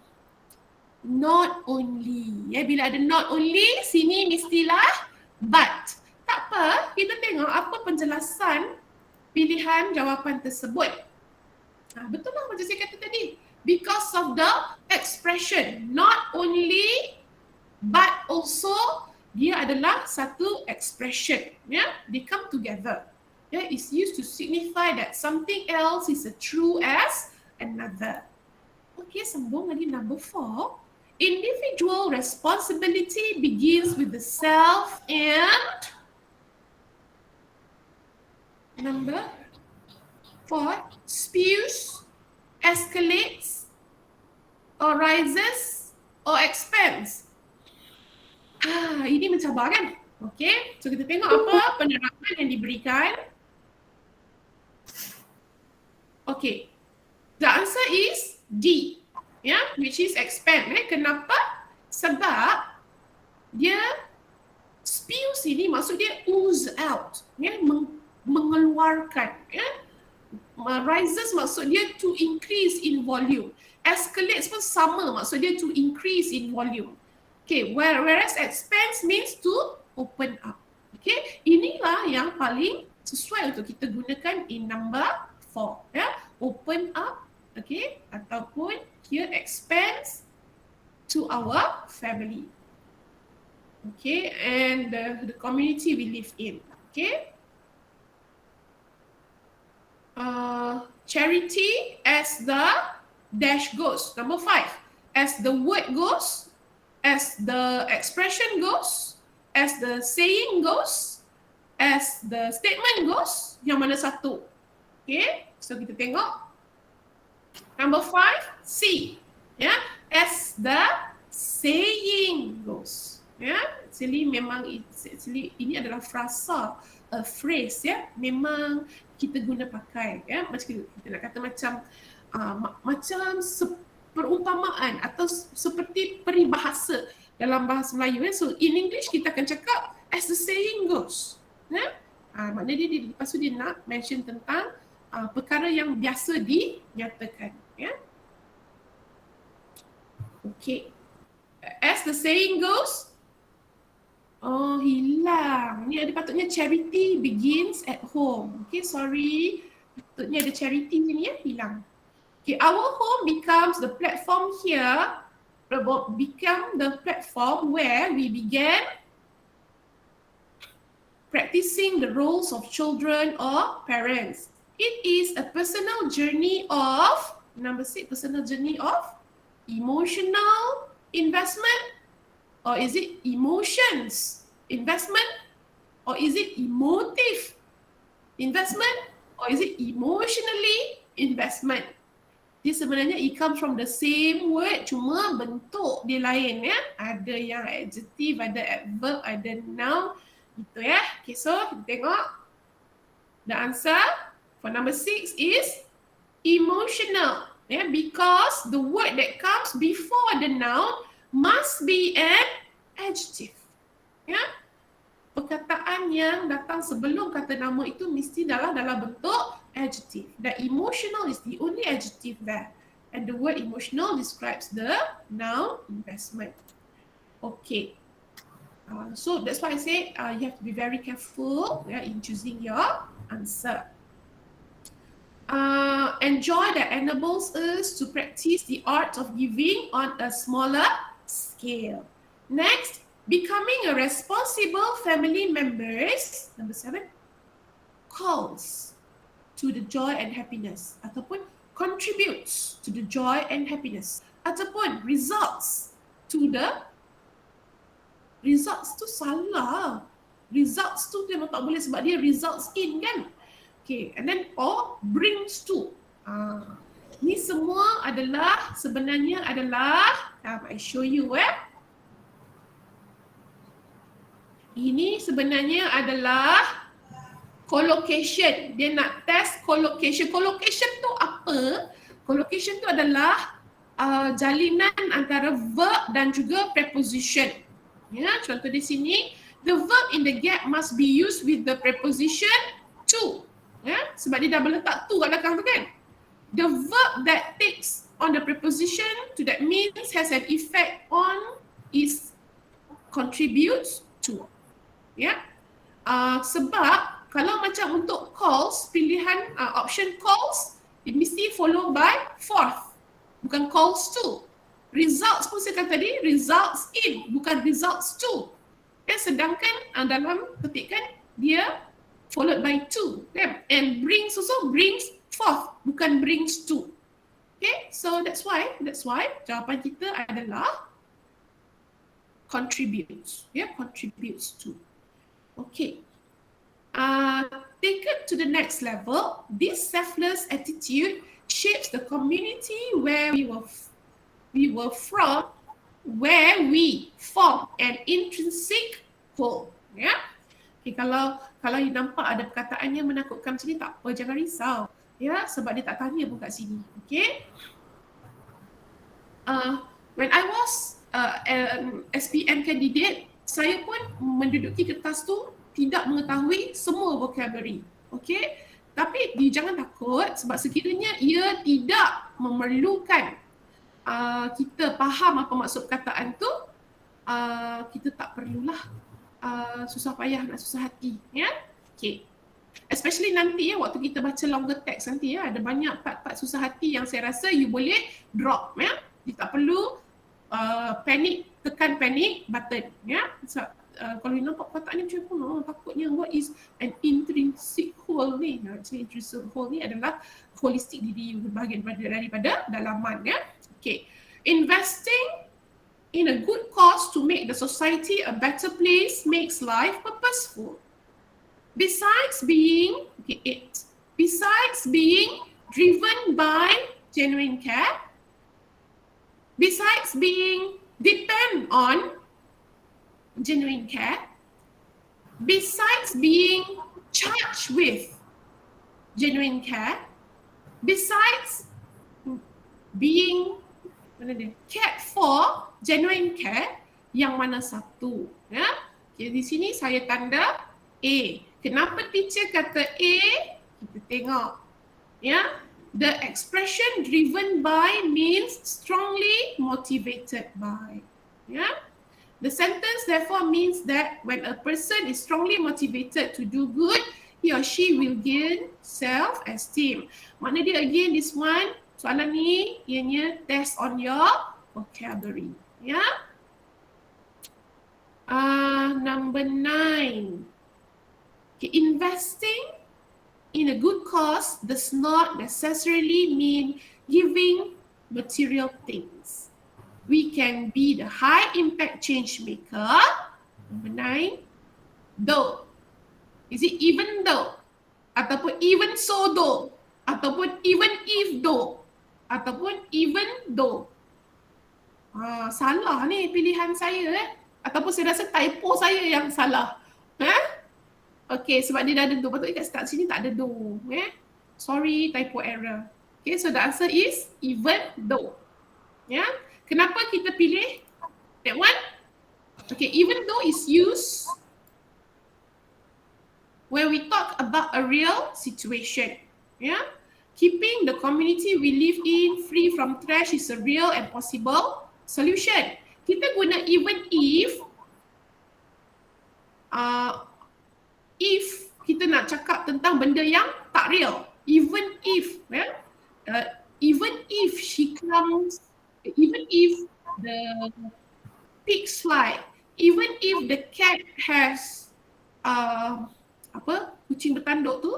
Not only. Ya, bila ada not only, sini mestilah but. Tak apa, kita tengok apa penjelasan pilihan jawapan tersebut. Betul lah macam saya kata tadi. Because of the expression, not only but also, dia adalah satu expression. Ya, they come together. Ya, it's used to signify that something else is as true as another. Okay, sambung lagi number 4. Individual responsibility begins with the self and number 4, spews, escalates, or rises, or expands. Ini mencabar kan? Okay, so kita tengok apa penerapan yang diberikan. Okay, the answer is D. Ya, which is expand. Kenapa? Sebab dia spews ini maksud dia ooze out. Ya, mengeluarkan. Ya. Rises maksud dia to increase in volume. Escalates pun sama maksud dia to increase in volume. Okay, whereas expands means to open up. Okay, inilah yang paling sesuai untuk kita gunakan in number 4. Ya, open up. Okay, ataupun here expands to our family. Okay, and the community we live in. Okay. Charity as the dash goes. Number 5. As the word goes, as the expression goes, as the saying goes, as the statement goes, yang mana satu? Okay, so kita tengok. Number 5, C. Yeah, as the saying goes. Ya, actually memang ini adalah frasa, phrase ya, memang kita guna pakai ya, macam kita nak kata macam perumpamaan atau seperti peribahasa dalam bahasa Melayu ya. So in English kita akan cakap as the saying goes. Ya. Maknanya dia lepas tu dia nak mention tentang perkara yang biasa dinyatakan ya. Okay. As the saying goes, oh hilang. Ni ada patutnya charity begins at home. Okay, sorry. Patutnya ada charity ni ya, hilang. Okay, our home becomes the platform here, become the platform where we began practicing the roles of children or parents. It is a personal journey of, number 6, personal journey of emotional investment, or is it emotions investment, or is it emotive investment, or is it emotionally investment? Dia sebenarnya it comes from the same word, cuma bentuk dia lain ya. Ada yang adjective, ada adverb, ada noun gitu ya. Okay, so kita tengok the answer for number 6 is emotional. Yeah, because the word that comes before the noun must be an adjective. Ya, perkataan yang datang sebelum kata nama itu mesti dalam bentuk adjective. The emotional is the only adjective there, and the word emotional describes the noun investment. Okay, so that's why I say you have to be very careful in choosing your answer. Enjoy that enables us to practice the art of giving on a smaller scale. Next, becoming a responsible family members, number 7, calls to the joy and happiness, ataupun contributes to the joy and happiness, ataupun results to the, results tu salah, results tu memang tak boleh sebab dia results in kan. Okay, and then or brings to. Ni semua adalah sebenarnya adalah, I show you ini sebenarnya adalah collocation. Dia nak test collocation. Collocation tu apa? Collocation tu adalah jalinan antara verb dan juga preposition. Ya, contoh di sini, the verb in the gap must be used with the preposition to. Ya, sebab dia dah letak to kat belakang tu kan. The verb that takes on the preposition to that means has an effect on is contributes to. Ya, sebab kalau macam untuk calls, pilihan option calls, it mesti follow by fourth, bukan calls to. Results pun saya kata tadi, results in, bukan results to. Sedangkan dalam petikan dia followed by to, and brings also brings forth, bukan brings to. Okay, so that's why jawapan kita adalah contributes, contributes to. Okay. Take it to the next level. This selfless attitude shapes the community where we were from, where we form an intrinsic whole. Ya. Okay, kalau you nampak ada perkataan yang menakutkan macam ni, tak apa, jangan risau. Ya, sebab dia tak tanya pun kat sini. Okay. When I was an SPM candidate, saya pun menduduki kertas tu tidak mengetahui semua vocabulary. Okay? Tapi jangan takut sebab sekiranya ia tidak memerlukan kita faham apa maksud perkataan tu, kita tak perlulah susah payah nak susah hati. Ya? Okay. Especially nanti waktu kita baca longer text nanti ada banyak part-part susah hati yang saya rasa you boleh drop. Ya? You tak perlu panic, tekan panic button. Ya? So, kalau you nampak perkataan ni macam pun takutnya what is an intrinsic whole ni. Intrinsic whole ni adalah holistic diri bahagian daripada dalaman. Ya? Okay. Investing in a good cause to make the society a better place makes life purposeful. Besides being driven by genuine care, besides being depend on genuine care, besides being charged with genuine care, besides being cared for genuine care, yang mana satu? Ya? Okay, di sini saya tanda A. Kenapa teacher kata A? Kita tengok. Ya, the expression driven by means strongly motivated by. Yeah, the sentence therefore means that when a person is strongly motivated to do good, he or she will gain self-esteem. Mana dia again this one, soalan ni ianya test on your vocabulary. Yeah. Number 9. Okay, investing in a good cause does not necessarily mean giving material things. We can be the high impact change maker. Number 9, though. Is it even though? Ataupun even so though? Ataupun even if though? Ataupun even though? Salah ni pilihan saya Ataupun saya rasa typo saya yang salah. Okay, sebab dia dah ada do. Patutnya kat start sini tak ada do. Sorry, typo error. Okay, so the answer is even though. Kenapa kita pilih that one? Okay, even though is used when we talk about a real situation. Keeping the community we live in free from trash is a real and possible solution. Kita guna even if kita nak cakap tentang benda yang tak real. Even if she comes, even if the pigs fly, even if the cat has kucing bertanduk tu,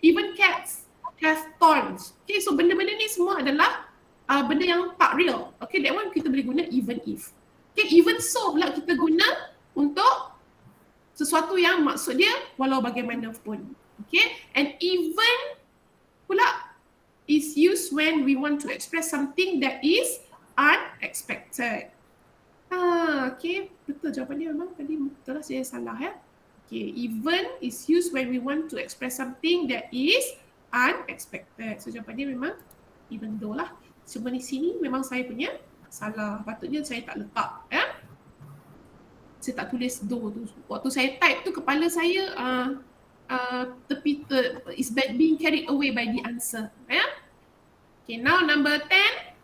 even cats have thorns. Okay, so benda-benda ni semua adalah benda yang tak real. Okay, that one kita boleh guna even if. Okay, even so pula kita guna untuk sesuatu yang maksud dia walau bagaimanapun. Okay, and even pula is used when we want to express something that is unexpected. Okay, betul jawapan dia memang tadi betul lah, saya salah ya. Okay, even is used when we want to express something that is unexpected. So jawapan dia memang even though lah. Cuma di sini memang saya punya salah. Patutnya saya tak letak saya tak tulis do tu. Waktu saya type tu kepala saya is being carried away by the answer. Okay, now number 10.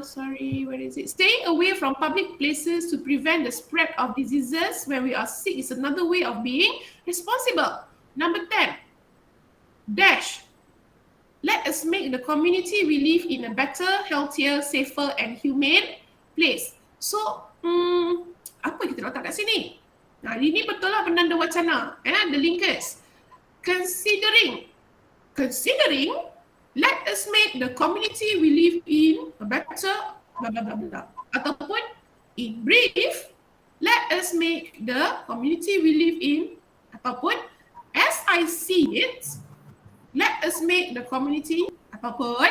Sorry, where is it? Staying away from public places to prevent the spread of diseases when we are sick is another way of being responsible. Number 10. Dash. Let us make the community we live in a better, healthier, safer and humane place. So, apa kita letak kat sini? Nah, ini betul lah penanda wacana. The linkers. Considering, let us make the community we live in a better, blah blah blah blah. Ataupun, in brief, let us make the community we live in, ataupun, as I see it, let us make the community, ataupun,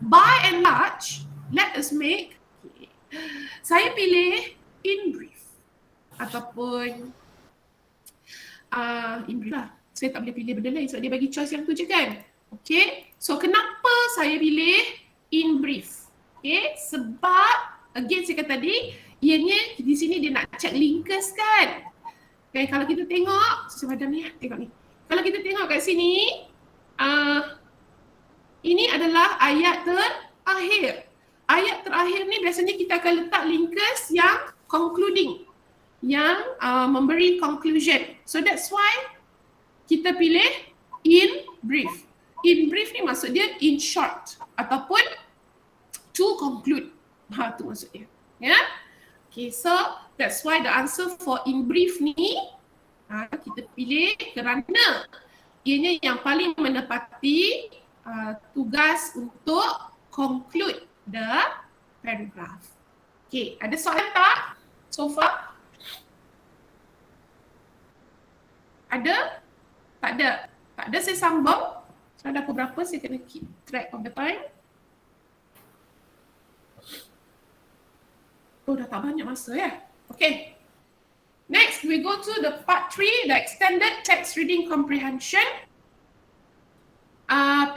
by and large, let us make, saya pilih in brief. Ataupun, in brief lah. Saya tak boleh pilih benda lain sebab dia bagi choice yang tu je kan. Okay, so kenapa saya pilih in brief? Okay, sebab, again saya kata tadi, ianya di sini dia nak check linkers kan. Okay, kalau kita tengok, saya padam ni, tengok ni. Kalau kita tengok kat sini, ini adalah ayat terakhir. Ayat terakhir ni biasanya kita akan letak linkers yang concluding, yang memberi conclusion. So that's why kita pilih in brief. In brief ni maksud dia in short ataupun to conclude. Tu maksud dia. Okay, so that's why the answer for in brief ni kita pilih kerana ianya yang paling menepati tugas untuk conclude the paragraph. Okay, ada soalan tak so far? Ada? Tak ada? Tak ada, saya sambung. So ada pukul berapa, saya kena keep track of the time. Oh, dah tak banyak masa ya? Okay. Next, we go to the part 3, the extended text reading comprehension.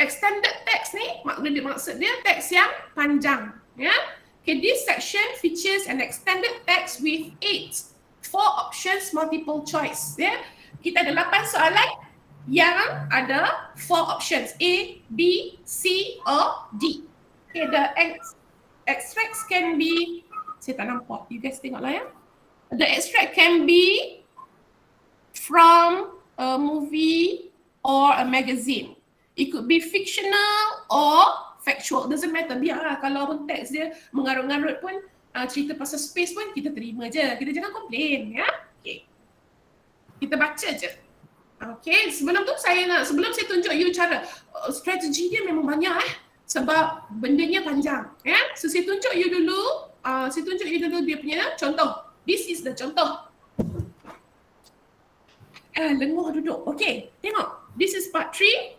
Extended text ni maksud dia teks yang panjang, ya. Okay, this section features an extended text with 4 options multiple choice, ya. Kita ada 8 soalan yang ada 4 options, A, B, C or D. Okay, the extracts can be, saya tak nampak, you guys tengoklah ya. The extract can be from a movie or a magazine. It could be fictional or factual. Doesn't matter. Biarlah kalau pun teks dia mengarut-ngarut pun, cerita pasal space pun kita terima je. Kita jangan komplain, ya. Okay. Kita baca je. Okay. Sebelum saya tunjuk you cara, strategi dia memang banyak sebab bendanya panjang, ya. So saya tunjuk you dulu dia punya contoh. This is the contoh. Lenguh duduk. Okay, tengok. This is part 3.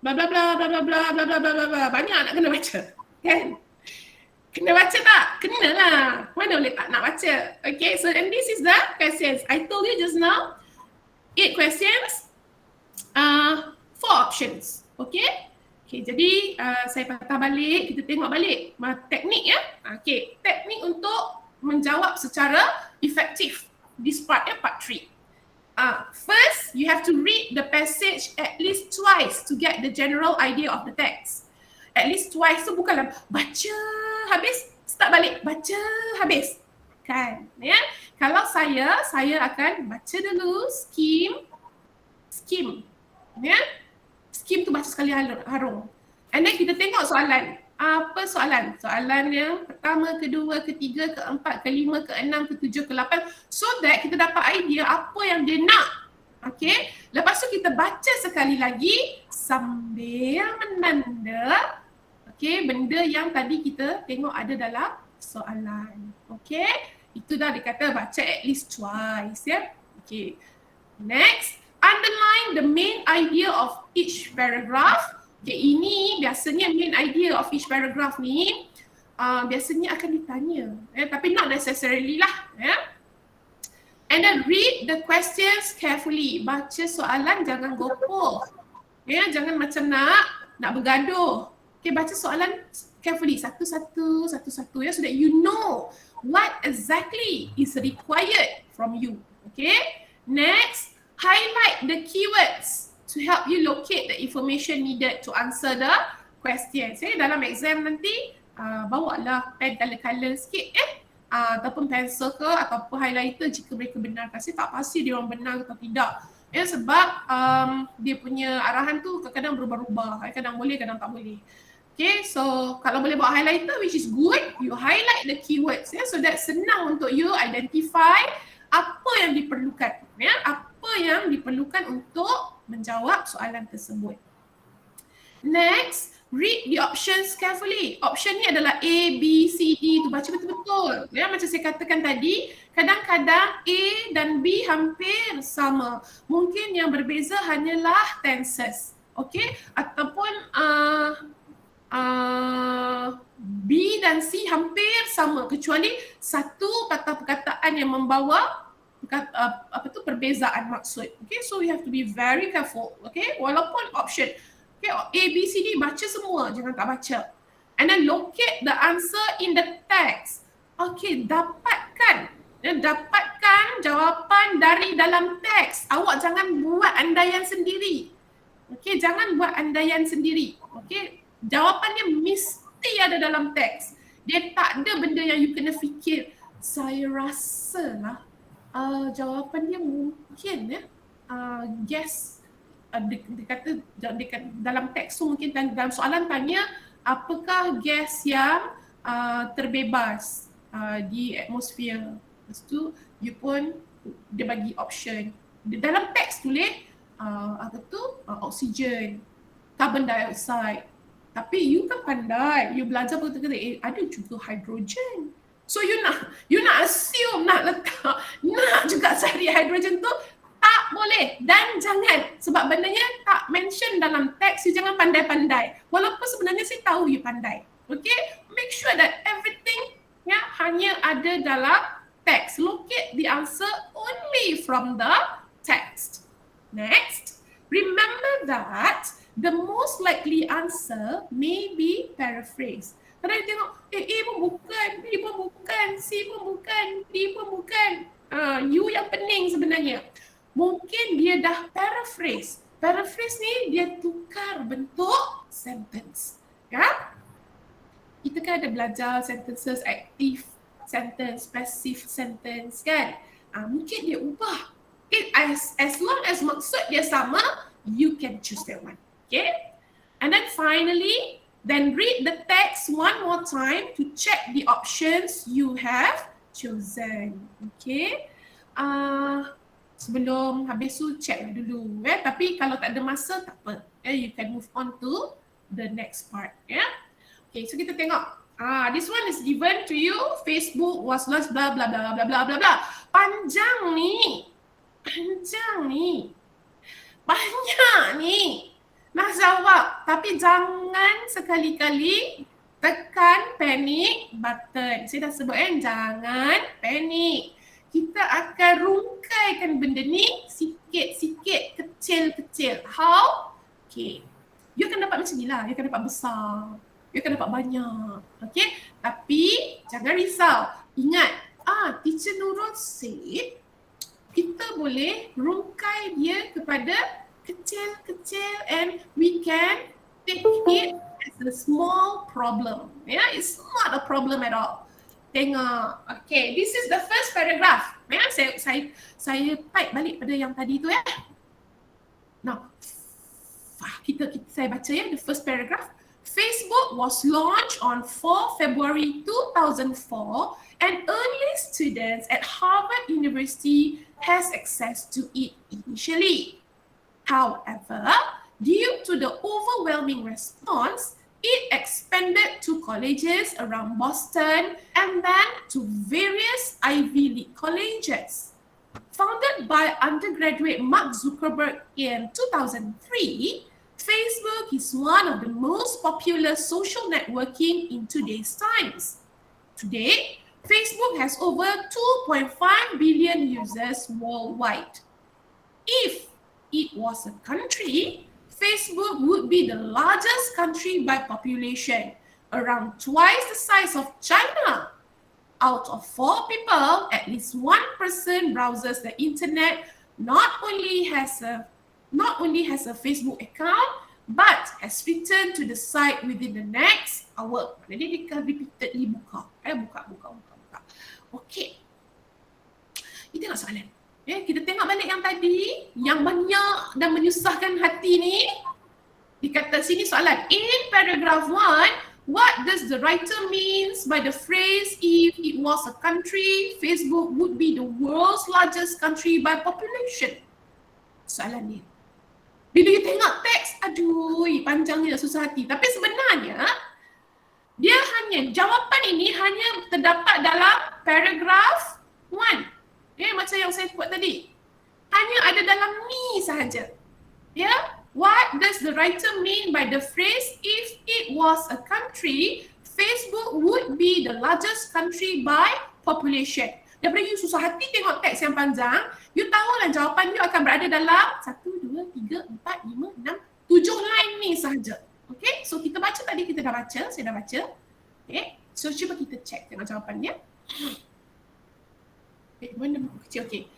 Bla bla bla bla bla bla bla bla bla bla. Banyak nak kena baca. Kan? Kena baca tak? Kena lah. Mana boleh tak nak baca? Okay, so and this is the questions. I told you just now, 8 questions, 4 options. Okay? Okay, jadi saya patah balik, kita tengok balik teknik ya. Okay, teknik untuk menjawab secara efektif. This part part 3. First, you have to read the passage at least twice to get the general idea of the text. At least twice tu bukanlah baca habis, start balik, baca habis. Kan? Ya? Kalau saya akan baca dulu, skim. Ya? Skim tu baca sekali harung. And then kita tengok soalan. Apa soalan? Soalan yang pertama, kedua, ketiga, keempat, kelima, keenam, ketujuh, ke-8, so that kita dapat idea apa yang dia nak. Okay, lepas tu kita baca sekali lagi sambil menanda, okay, benda yang tadi kita tengok ada dalam soalan. Okay, itu dah dikata baca at least twice, ya. Okay, next, underline the main idea of each paragraph. Okay, ini biasanya main idea of each paragraph ni biasanya akan ditanya, tapi not necessarily lah, ya. And then read the questions carefully. Baca soalan jangan gopoh, ya, jangan macam nak bergaduh. Okay, baca soalan carefully, satu-satu, ya, so that you know what exactly is required from you. Okay, next, highlight the keywords to help you locate the information needed to answer the questions. Dalam exam nanti, bawalah pen color-color sikit ataupun pencil ke ataupun highlighter jika mereka benarkan. Saya tak pasti dia orang benar atau tidak. Sebab dia punya arahan tu kadang-kadang berubah-ubah. Kadang boleh, kadang tak boleh. Okay, so kalau boleh bawa highlighter, which is good, you highlight the keywords, so that senang untuk you identify apa yang diperlukan. Apa yang diperlukan untuk menjawab soalan tersebut. Next, read the options carefully. Option ni adalah A, B, C, D, tu baca betul-betul. Ya, macam saya katakan tadi, kadang-kadang A dan B hampir sama. Mungkin yang berbeza hanyalah tenses. Okay, ataupun B dan C hampir sama kecuali satu kata perkataan yang membawa perbezaan maksud. Okay, so we have to be very careful. Okay, walaupun option, okay, A, B, C, D baca semua, jangan tak baca. And then locate the answer in the text. Okay, dapatkan jawapan dari dalam teks. Awak jangan buat andaian sendiri. Okay, jangan buat andaian sendiri. Okay, jawapannya mesti ada dalam teks. Dia tak ada benda yang you kena fikir, saya rasa lah jawapan dia mungkin guess, dia kata dalam teks tu mungkin dalam soalan tanya apakah gas yang terbebas di atmosfer. Lepas tu you pun dia bagi option. Dalam teks tulis oksigen, carbon dioxide. Tapi you kan pandai, you belajar betul-betul ada juga hidrogen. So you nak assume, nak letak, nak juga cari hidrogen tu, tak boleh dan jangan. Sebab bendanya tak mention dalam teks, you jangan pandai-pandai. Walaupun sebenarnya saya tahu you pandai. Okay, make sure that everything hanya ada dalam text. Locate the answer only from the text. Next, remember that the most likely answer may be paraphrased. Kadang dia tengok, A pun bukan, B pun bukan, C pun bukan, D pun bukan. You yang pening sebenarnya. Mungkin dia dah paraphrase. Paraphrase ni dia tukar bentuk sentence. Ya? Kita kan ada belajar sentences active sentence, passive sentence kan. Mungkin dia ubah. As long as maksud dia sama, you can choose that one. Okay? And then finally, then read the text one more time to check the options you have chosen. Okay? Sebelum habis tu check dulu. Tapi kalau tak ada masa, tak apa. You can move on to the next part. Okay, so kita tengok. This one is given to you. Facebook was launched blah blah blah blah blah blah blah. Panjang ni. Banyak ni. Nak jawab. Tapi jangan sekali-kali tekan panic button. Saya dah sebut jangan panik. Kita akan rungkaikan benda ni sikit-sikit, kecil-kecil. How? Okay. You akan dapat macam ni lah. You akan dapat besar. You akan dapat banyak. Okay. Tapi jangan risau. Ingat, Teacher Nurul said kita boleh rungkai dia kepada kecil-kecil and we can take it as a small problem. It's not a problem at all. Tengok. Okay, this is the first paragraph. Saya type balik pada yang tadi tu Now, saya baca the first paragraph. Facebook was launched on 4 February 2004 and early students at Harvard University has access to it initially. However, due to the overwhelming response, it expanded to colleges around Boston and then to various Ivy League colleges. Founded by undergraduate Mark Zuckerberg in 2003, Facebook is one of the most popular social networking in today's times. Today, Facebook has over 2.5 billion users worldwide. If it was a country, Facebook would be the largest country by population, around twice the size of China. Out of 4 people, at least 1 person browses the internet, not only has a Facebook account, but has returned to the site within the next hour. Jadi dia repeatedly buka. Okay. Kita tengok soalan. Kita tengok balik yang tadi, yang banyak dan menyusahkan hati ni. Dikata sini soalan. In paragraph 1, what does the writer means by the phrase if it was a country, Facebook would be the world's largest country by population? Soalan ni. Bila you tengok teks, panjangnya susah hati. Tapi sebenarnya, jawapan ini hanya terdapat dalam paragraph 1. Macam yang saya buat tadi. Hanya ada dalam ni sahaja. What does the writer mean by the phrase if it was a country, Facebook would be the largest country by population? Daripada you susah hati tengok teks yang panjang, you tahulah jawapan you akan berada dalam 1, 2, 3, 4, 5, 6, 7 line ni sahaja. Okay, so kita baca tadi, kita dah baca, saya dah baca. Okay, so cuba kita check tengok jawapannya. Mana buku kecil? Okay.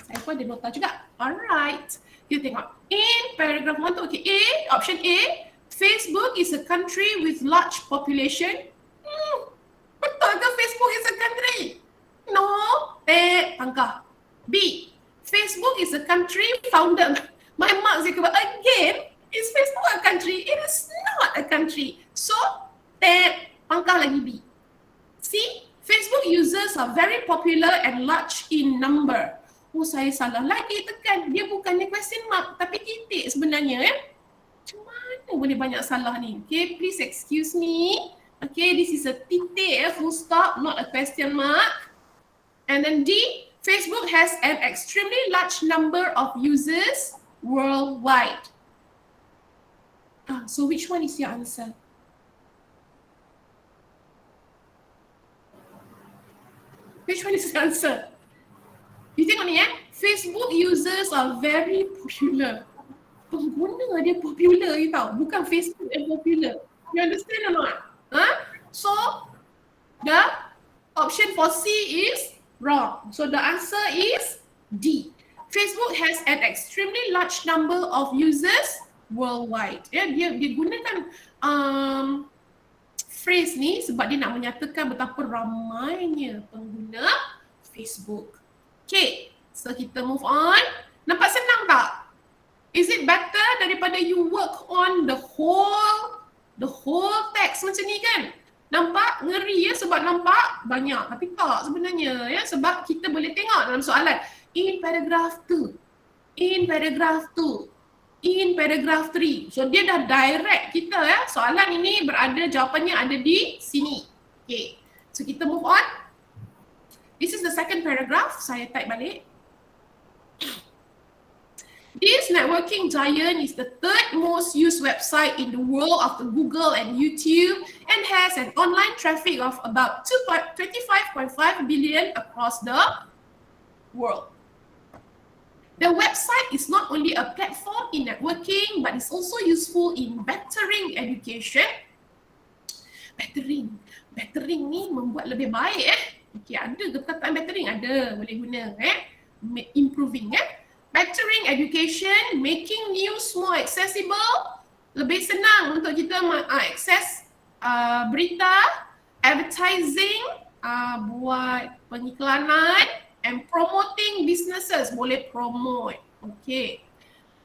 Saya pun ada nota juga. Alright. Kita tengok. In paragraph 1 tu, okay. A, option A, Facebook is a country with large population. Betul ke Facebook is a country? No. Pangkah. B, Facebook is a country founded. My Mark Zuckerberg again. Is Facebook a country? It is not a country. So, pangkah lagi B. C, Facebook users are very popular and large in number. Saya salah lagi tekan. Dia bukannya question mark tapi titik sebenarnya. Macam mana boleh banyak salah ni? Okay, please excuse me. Okay, this is a titik, full stop, not a question mark. And then D, Facebook has an extremely large number of users worldwide. So which one is your answer? Which one is the answer? You tengok ni Facebook users are very popular. Pengguna dia popular you tahu, bukan Facebook yang popular. You understand or not? So the option for C is wrong. So the answer is D. Facebook has an extremely large number of users worldwide. Dia gunakan phrase ni sebab dia nak menyatakan betapa ramainya pengguna Facebook. Okay, so kita move on. Nampak senang tak? Is it better daripada you work on the whole text macam ni kan? Nampak ngeri ya sebab nampak banyak, tapi tak sebenarnya ya, sebab kita boleh tengok dalam soalan in paragraph 2, in paragraph 2, in paragraph 3. So dia dah direct kita ya, soalan ini berada, jawapannya ada di sini. Okay, so kita move on. This is the second paragraph, saya type balik. This networking giant is the third most used website in the world after Google and YouTube and has an online traffic of about 25.5 billion across the world. The website is not only a platform in networking but is also useful in bettering education. Bettering ni membuat lebih baik Okay, ada ke perkataan bettering? Ada, boleh guna improving bettering education, making news more accessible, lebih senang untuk kita akses berita, advertising, buat pengiklanan, and promoting businesses, boleh promote. Okay.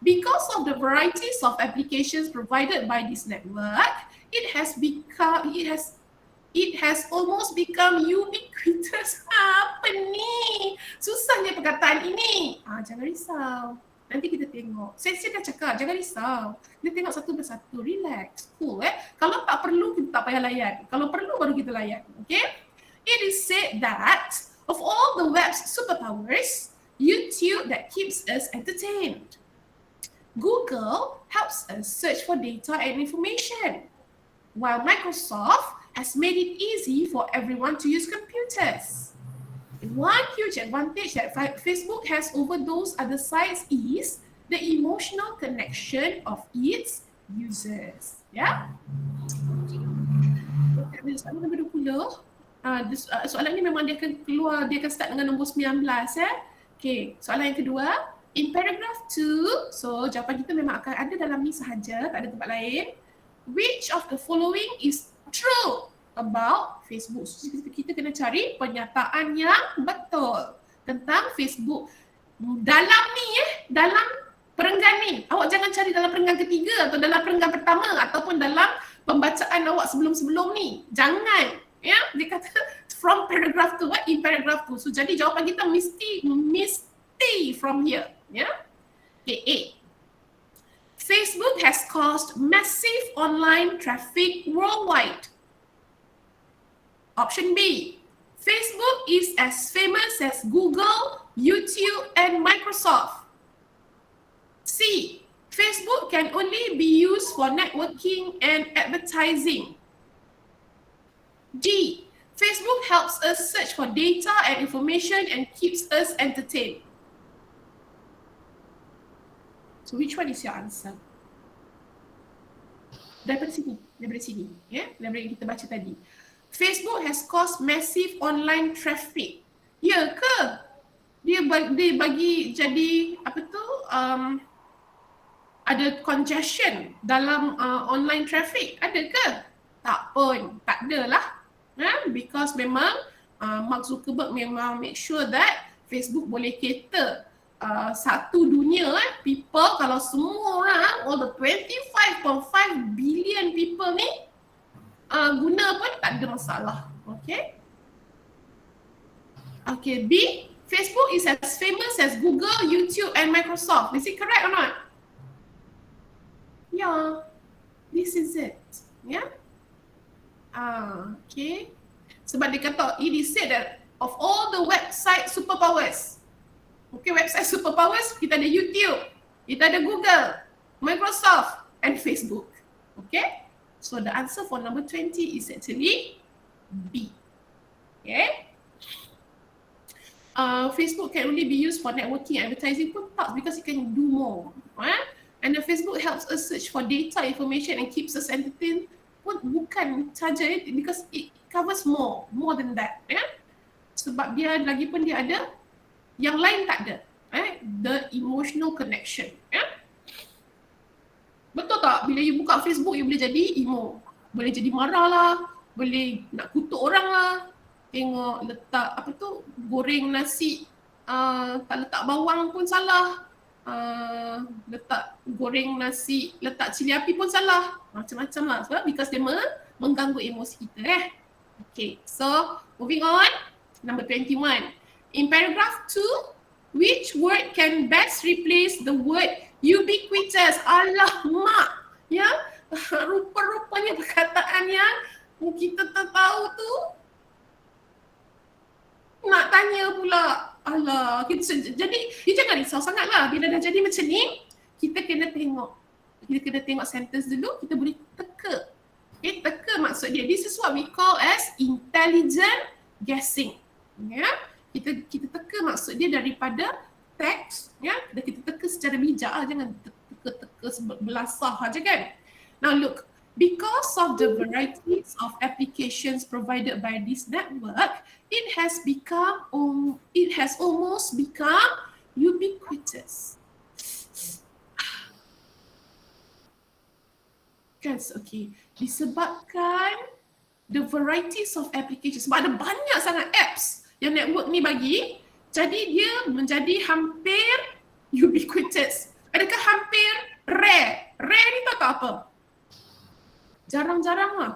Because of the varieties of applications provided by this network, it has almost become ubiquitous. Apa ni? Susahnya perkataan ini. Jangan risau. Nanti kita tengok. Saya dah cakap, jangan risau. Kita tengok satu persatu. Relax. Cool Kalau tak perlu, kita tak payah layan. Kalau perlu, baru kita layan. Okay? It is said that of all the web's superpowers, YouTube that keeps us entertained. Google helps us search for data and information, while Microsoft has made it easy for everyone to use computers. One huge advantage that Facebook has over those other sites is the emotional connection of its users. Yeah? Soalan nombor 20. Soalan ni memang dia akan keluar, dia akan start dengan nombor 19 Okay, soalan yang kedua. In paragraph 2, so jawapan kita memang akan ada dalam ni sahaja, tak ada tempat lain. Which of the following is true about Facebook? So, kita kena cari pernyataan yang betul tentang Facebook. Dalam ni dalam perenggan ni. Awak jangan cari dalam perenggan ketiga atau dalam perenggan pertama ataupun dalam pembacaan awak sebelum-sebelum ni. Jangan. Ya, dia kata from paragraph 2, in paragraph 2. So jadi jawapan kita mesti from here. Ya. Okay, A. Facebook has caused massive online traffic worldwide. Option B. Facebook is as famous as Google, YouTube, and Microsoft. C. Facebook can only be used for networking and advertising. D. Facebook helps us search for data and information and keeps us entertained. So which one is your answer? Daripada sini. Daripada yang kita baca tadi. Facebook has caused massive online traffic. Ya ke? Dia bagi jadi ada congestion dalam online traffic. Ada ke? Tak pun. Tak adalah. Because memang Mark Zuckerberg memang make sure that Facebook boleh cater satu dunia people, kalau semua orang, all the 25.5 billion people ni guna pun tak ada masalah. Okay. Okay, B. Facebook is as famous as Google, YouTube and Microsoft. Is it correct or not? Yeah, this is it. Yeah. Okay. Sebab dia kata, it is said that of all the website superpowers, okay, website superpowers, kita ada YouTube, kita ada Google, Microsoft and Facebook. Okay. So the answer for number 20 is actually B. Okay. Facebook can only be used for networking, advertising pun tak, because it can do more. And the Facebook helps us search for data, information and keeps us entertained pun bukan saja, because it covers more than that. Sebab dia lagi pun dia ada yang lain tak ada. The emotional connection. Betul tak? Bila you buka Facebook, you boleh jadi emo. Boleh jadi marah lah, boleh nak kutuk orang lah. Tengok letak apa tu, goreng nasi tak letak bawang pun salah. Letak goreng nasi, letak cili api pun salah. Macam-macam lah, sebab because dia mengganggu emosi kita. Okay, so moving on. Number 21. In paragraph 2, which word can best replace the word ubiquitous? Alah mak, ya, rupa-rupanya perkataan yang kita tak tahu tu nak tanya pula. Alah, jadi you jangan risau sangat lah. Bila dah jadi macam ni, kita kena tengok sentence dulu, kita boleh teka. Okay, teka maksud dia. This is what we call as intelligent guessing. Kita teka maksud dia daripada teks, dan kita teka secara bijak lah, jangan teka belasah aja kan. Now look, because of the varieties of applications provided by this network, it has almost become ubiquitous. Kan, okay. Disebabkan the varieties of applications, sebab ada banyak sangat apps yang network ni bagi, jadi dia menjadi hampir ubiquitous. Adakah hampir rare? Rare ni tak apa? Jarang-jarang lah.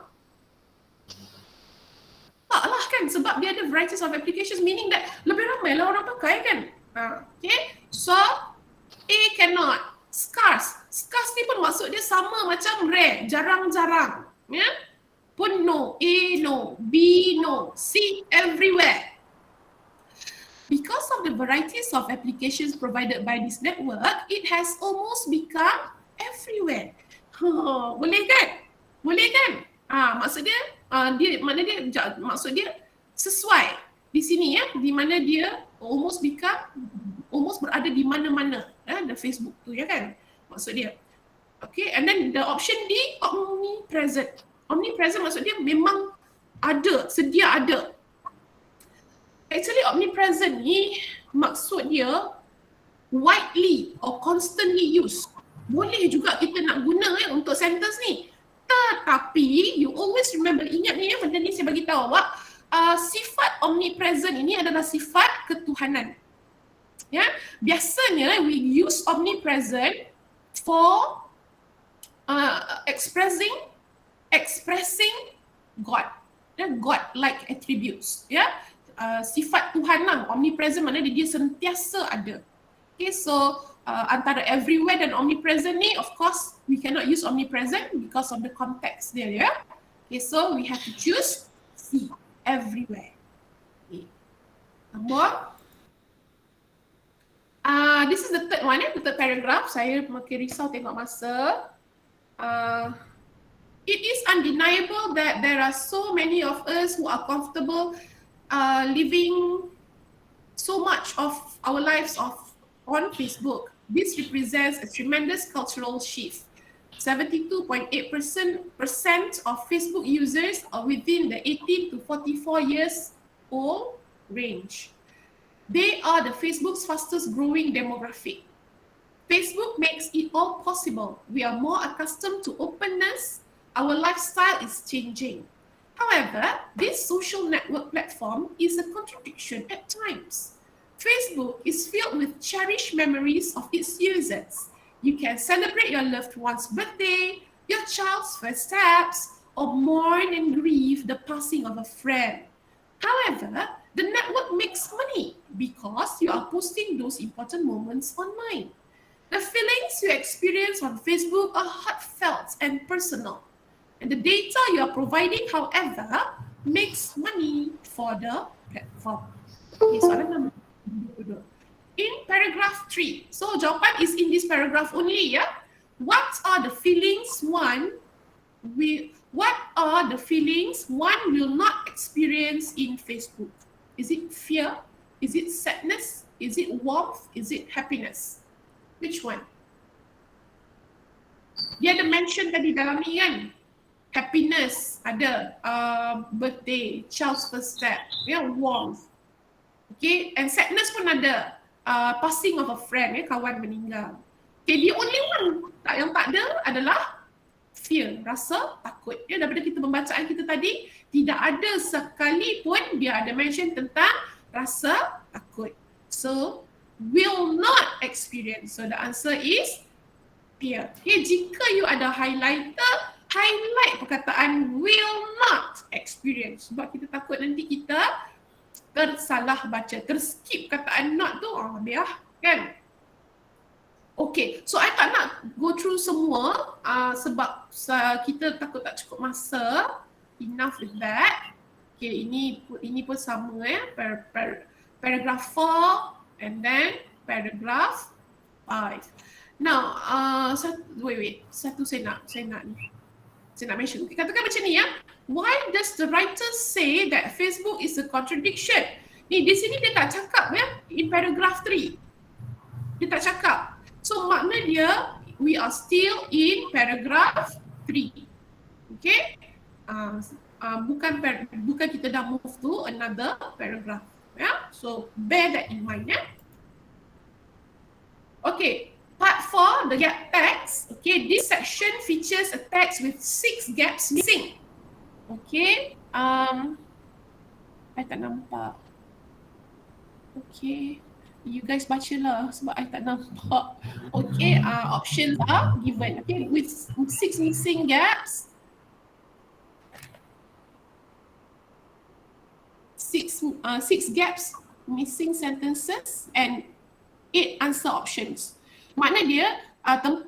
Taklah kan, sebab dia ada varieties of applications, meaning that lebih ramai lah orang pakai kan. Okay, so A cannot. Scarce. Scarce ni pun maksud dia sama macam rare, jarang-jarang. Pun no, A no, B no, C everywhere. Because of the varieties of applications provided by this network, it has almost become everywhere. Boleh kan? Boleh kan? Maksud dia, maksud dia sesuai di sini ya, di mana dia almost berada di mana-mana, the Facebook tu ya kan? Maksud dia. Okay, and then the option D, omnipresent. Omnipresent maksud dia memang ada, sedia ada. Actually omnipresent ni maksud dia widely or constantly used. Boleh juga kita nak guna untuk sentence ni. Tetapi you always remember, ingat ni benda ni saya bagi tahu awak, sifat omnipresent ini adalah sifat ketuhanan. Ya, biasanya we use omnipresent for expressing God, God-like attributes. Ya, sifat Tuhan lah, omnipresent maknanya dia sentiasa ada. Okay, so antara everywhere dan omnipresent ni, of course we cannot use omnipresent because of the context there, ya. Okay, so we have to choose C, everywhere. Okay. Nombor. This is the third one, the third paragraph. Saya makin risau tengok masa. It is undeniable that there are so many of us who are comfortable living so much of our lives on Facebook. This represents a tremendous cultural shift. 72.8% of Facebook users are within the 18 to 44 years old range. They are the Facebook's fastest growing demographic. Facebook makes it all possible. We are more accustomed to openness. Our lifestyle is changing. However, this social network platform is a contradiction at times. Facebook is filled with cherished memories of its users. You can celebrate your loved one's birthday, your child's first steps, or mourn and grieve the passing of a friend. However, the network makes money because you are posting those important moments online. The feelings you experience on Facebook are heartfelt and personal. And the data you are providing, however, makes money for the platform. Okay, soalan number 22. In paragraph 3, so jawapan is in this paragraph only, ya. What are the feelings one will not experience in Facebook? Is it fear, Is it sadness? Is it warmth? Is it happiness? Which one? Dia ada mention tadi dalam ni kan. Happiness ada, birthday, child's first step, warmth. Okay, and sadness pun ada, passing of a friend, kawan meninggal. Okay, the only one yang tak ada adalah fear, rasa takut. Daripada kita pembacaan kita tadi, tidak ada sekali pun dia ada mention tentang rasa takut. So, will not experience. So, the answer is fear. Okay, jika you ada highlighter, highlight perkataan will not experience. Sebab kita takut nanti kita tersalah baca, terskip kataan not tu, biar kan. Okay, so I tak nak go through semua sebab kita takut tak cukup masa. Enough with that. Okay, ini pun sama paragraph 4 and then paragraph 5. Now, satu saya nak mention. Okay, katakan macam ni ya. Why does the writer say that Facebook is a contradiction? Ni di sini dia tak cakap in paragraph 3. Dia tak cakap. So makna dia we are still in paragraph 3. Okay? Bukan kita dah move to another paragraph. Yeah? So bear that in mind. Okay. Part 4, the gap text. Okay, this section features a text with 6 gaps missing. Okay, I tak nampak. Okay, you guys bacalah sebab I tak nampak. Okay, options are given. Okay, with 6 missing gaps. 6 gaps, missing sentences and 8 answer options. Makna dia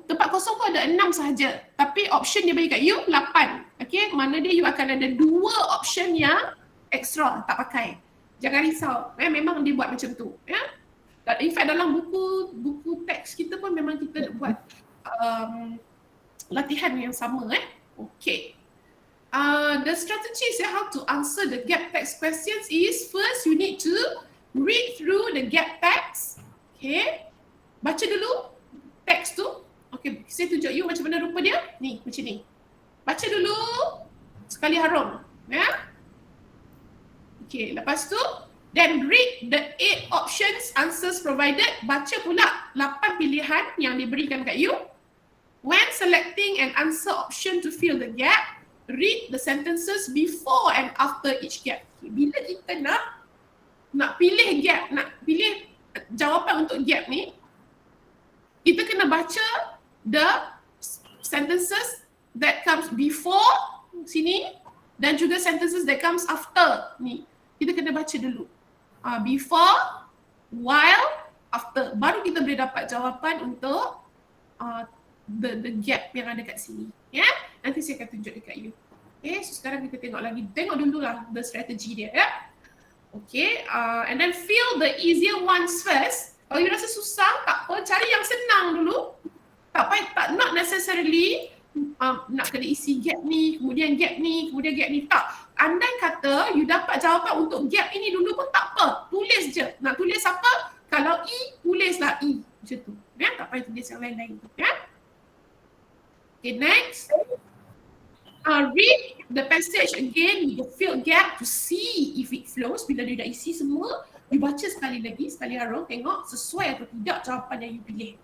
tempat kosong tu ada 6 sahaja, tapi option dia bagi kat you 8. Okay, makna dia you akan ada 2 option yang extra tak pakai. Jangan risau, memang dia buat macam tu. In fact dalam buku teks kita pun memang kita buat latihan yang sama. Okay. The strategies how to answer the gap text questions is, first you need to read through the gap text. Okay, baca dulu teks tu. Okay, saya tunjuk you macam mana rupa dia. Ni, macam ni. Baca dulu sekali harum. Okay, lepas tu then read the 8 options answers provided. Baca pula 8 pilihan yang diberikan kat you. When selecting an answer option to fill the gap, read the sentences before and after each gap. Okay, bila kita nak pilih gap, nak pilih jawapan untuk gap ni, kita kena baca the sentences that comes before sini dan juga sentences that comes after ni. Kita kena baca dulu. Before, while, after. Baru kita boleh dapat jawapan untuk the gap yang ada kat sini. Nanti saya akan tunjuk dekat you. Okay, so sekarang kita tengok lagi. Tengok dululah the strategy dia. Okay, and then fill the easier ones first. Kalau you rasa susah, tak apa, cari yang senang dulu. Tak not necessarily nak kena isi gap ni, kemudian gap ni, kemudian gap ni. Tak. Andai kata you dapat jawapan untuk gap ini dulu pun tak apa. Tulis je. Nak tulis apa? Kalau E, tulislah E. Macam tu. Tak payah tulis yang lain-lain. Okay, next. Read the passage again with the filled gap to see if it flows. Bila you dah isi semua, you baca sekali lagi, sekali harum, tengok sesuai atau tidak jawapan yang you pilih.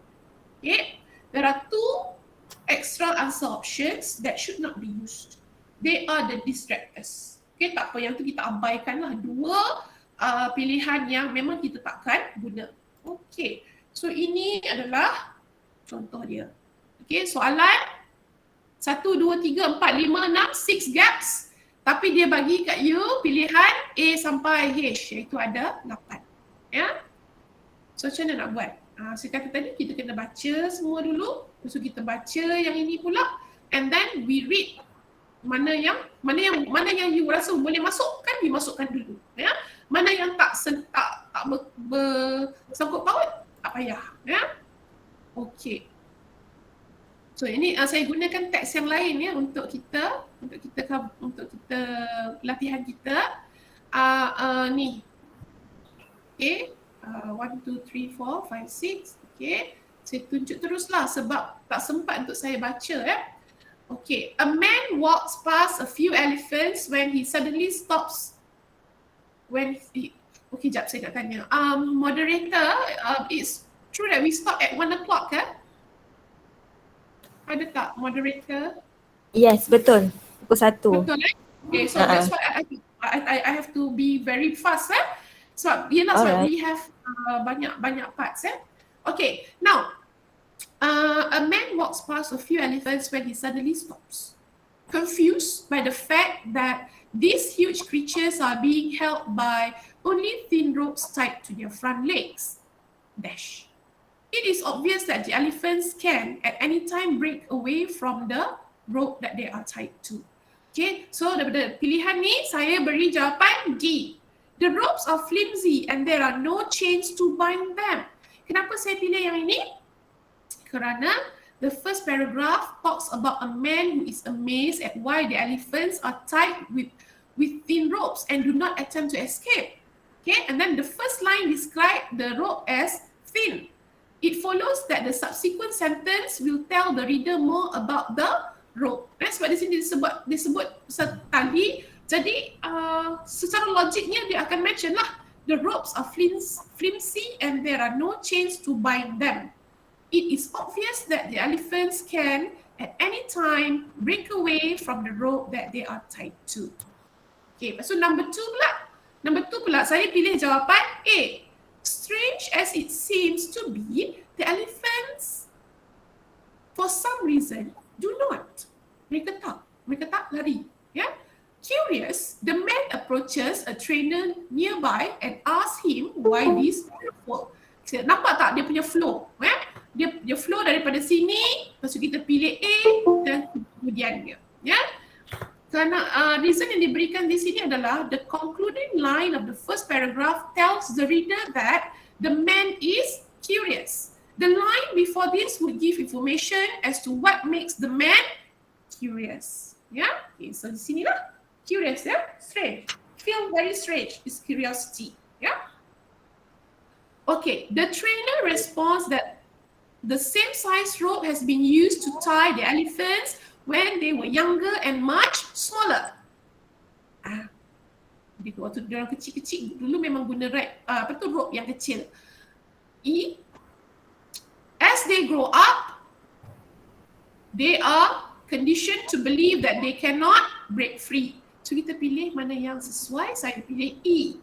Okay, there are 2 extra answer options that should not be used. They are the distractors. Okay, tak apa, yang tu kita abaikanlah 2 pilihan yang memang kita takkan guna. Okay, so ini adalah contoh dia. Okay, soalan 1, 2, 3, 4, 5, 6, 6 gaps. Tapi dia bagi kat you pilihan A sampai H, iaitu ada 8. So macam mana nak buat? Saya kata tadi kita kena baca semua dulu. Lepas tu kita baca yang ini pula. And then we read mana yang you rasa boleh masukkan, dimasukkan dulu. Mana yang tak bersangkut paut, tak payah. Okay. So ini saya gunakan teks yang lain untuk kita latihan kita. Ni. Okay, 1, 2, 3, 4, 5, 6. Okay, saya tunjuk teruslah sebab tak sempat untuk saya baca Okay, a man walks past a few elephants when he suddenly stops. Okay, jap saya nak tanya. Moderator, it's true that we stop at 1 o'clock Ada tak moderator? Yes, betul. Pukul 1. Betul Okay, so that's why I have to be very fast Sebab sebab we have banyak parts Okay, now a man walks past a few elephants when he suddenly stops, confused by the fact that these huge creatures are being held by only thin ropes tied to their front legs. Dash. It is obvious that the elephants can at any time break away from the rope that they are tied to. Okay, so daripada pilihan ni saya beri jawapan D. The ropes are flimsy and there are no chains to bind them. Kenapa saya pilih yang ini? Kerana the first paragraph talks about a man who is amazed at why the elephants are tied with thin ropes and do not attempt to escape. Okay, and then the first line describes the rope as thin. It follows that the subsequent sentence will tell the reader more about the rope. Sebab di sini disebut tali, jadi secara logiknya dia akan mention lah, the ropes are flimsy and there are no chains to bind them. It is obvious that the elephants can at any time break away from the rope that they are tied to. Okay, so number 2 pula saya pilih jawapan A. Strange as it seems to be, the elephants for some reason do not. Mereka tak lari. Curious, the man approaches a trainer nearby and asks him why this work. Nampak tak dia punya flow? Dia flow daripada sini, lepas tu kita pilih A dan kemudiannya. Kerana reason yang diberikan di sini adalah the concluding line of the first paragraph tells the reader that the man is curious. The line before this would give information as to what makes the man curious. Okay, so di sinilah curious strange. Feel very strange is curiosity. Okay, the trainer responds that the same size rope has been used to tie the elephants when they were younger and much smaller. Waktu dia orang kecil-kecil dulu memang guna rope yang kecil. E. As they grow up, they are conditioned to believe that they cannot break free. So kita pilih mana yang sesuai. Saya pilih E.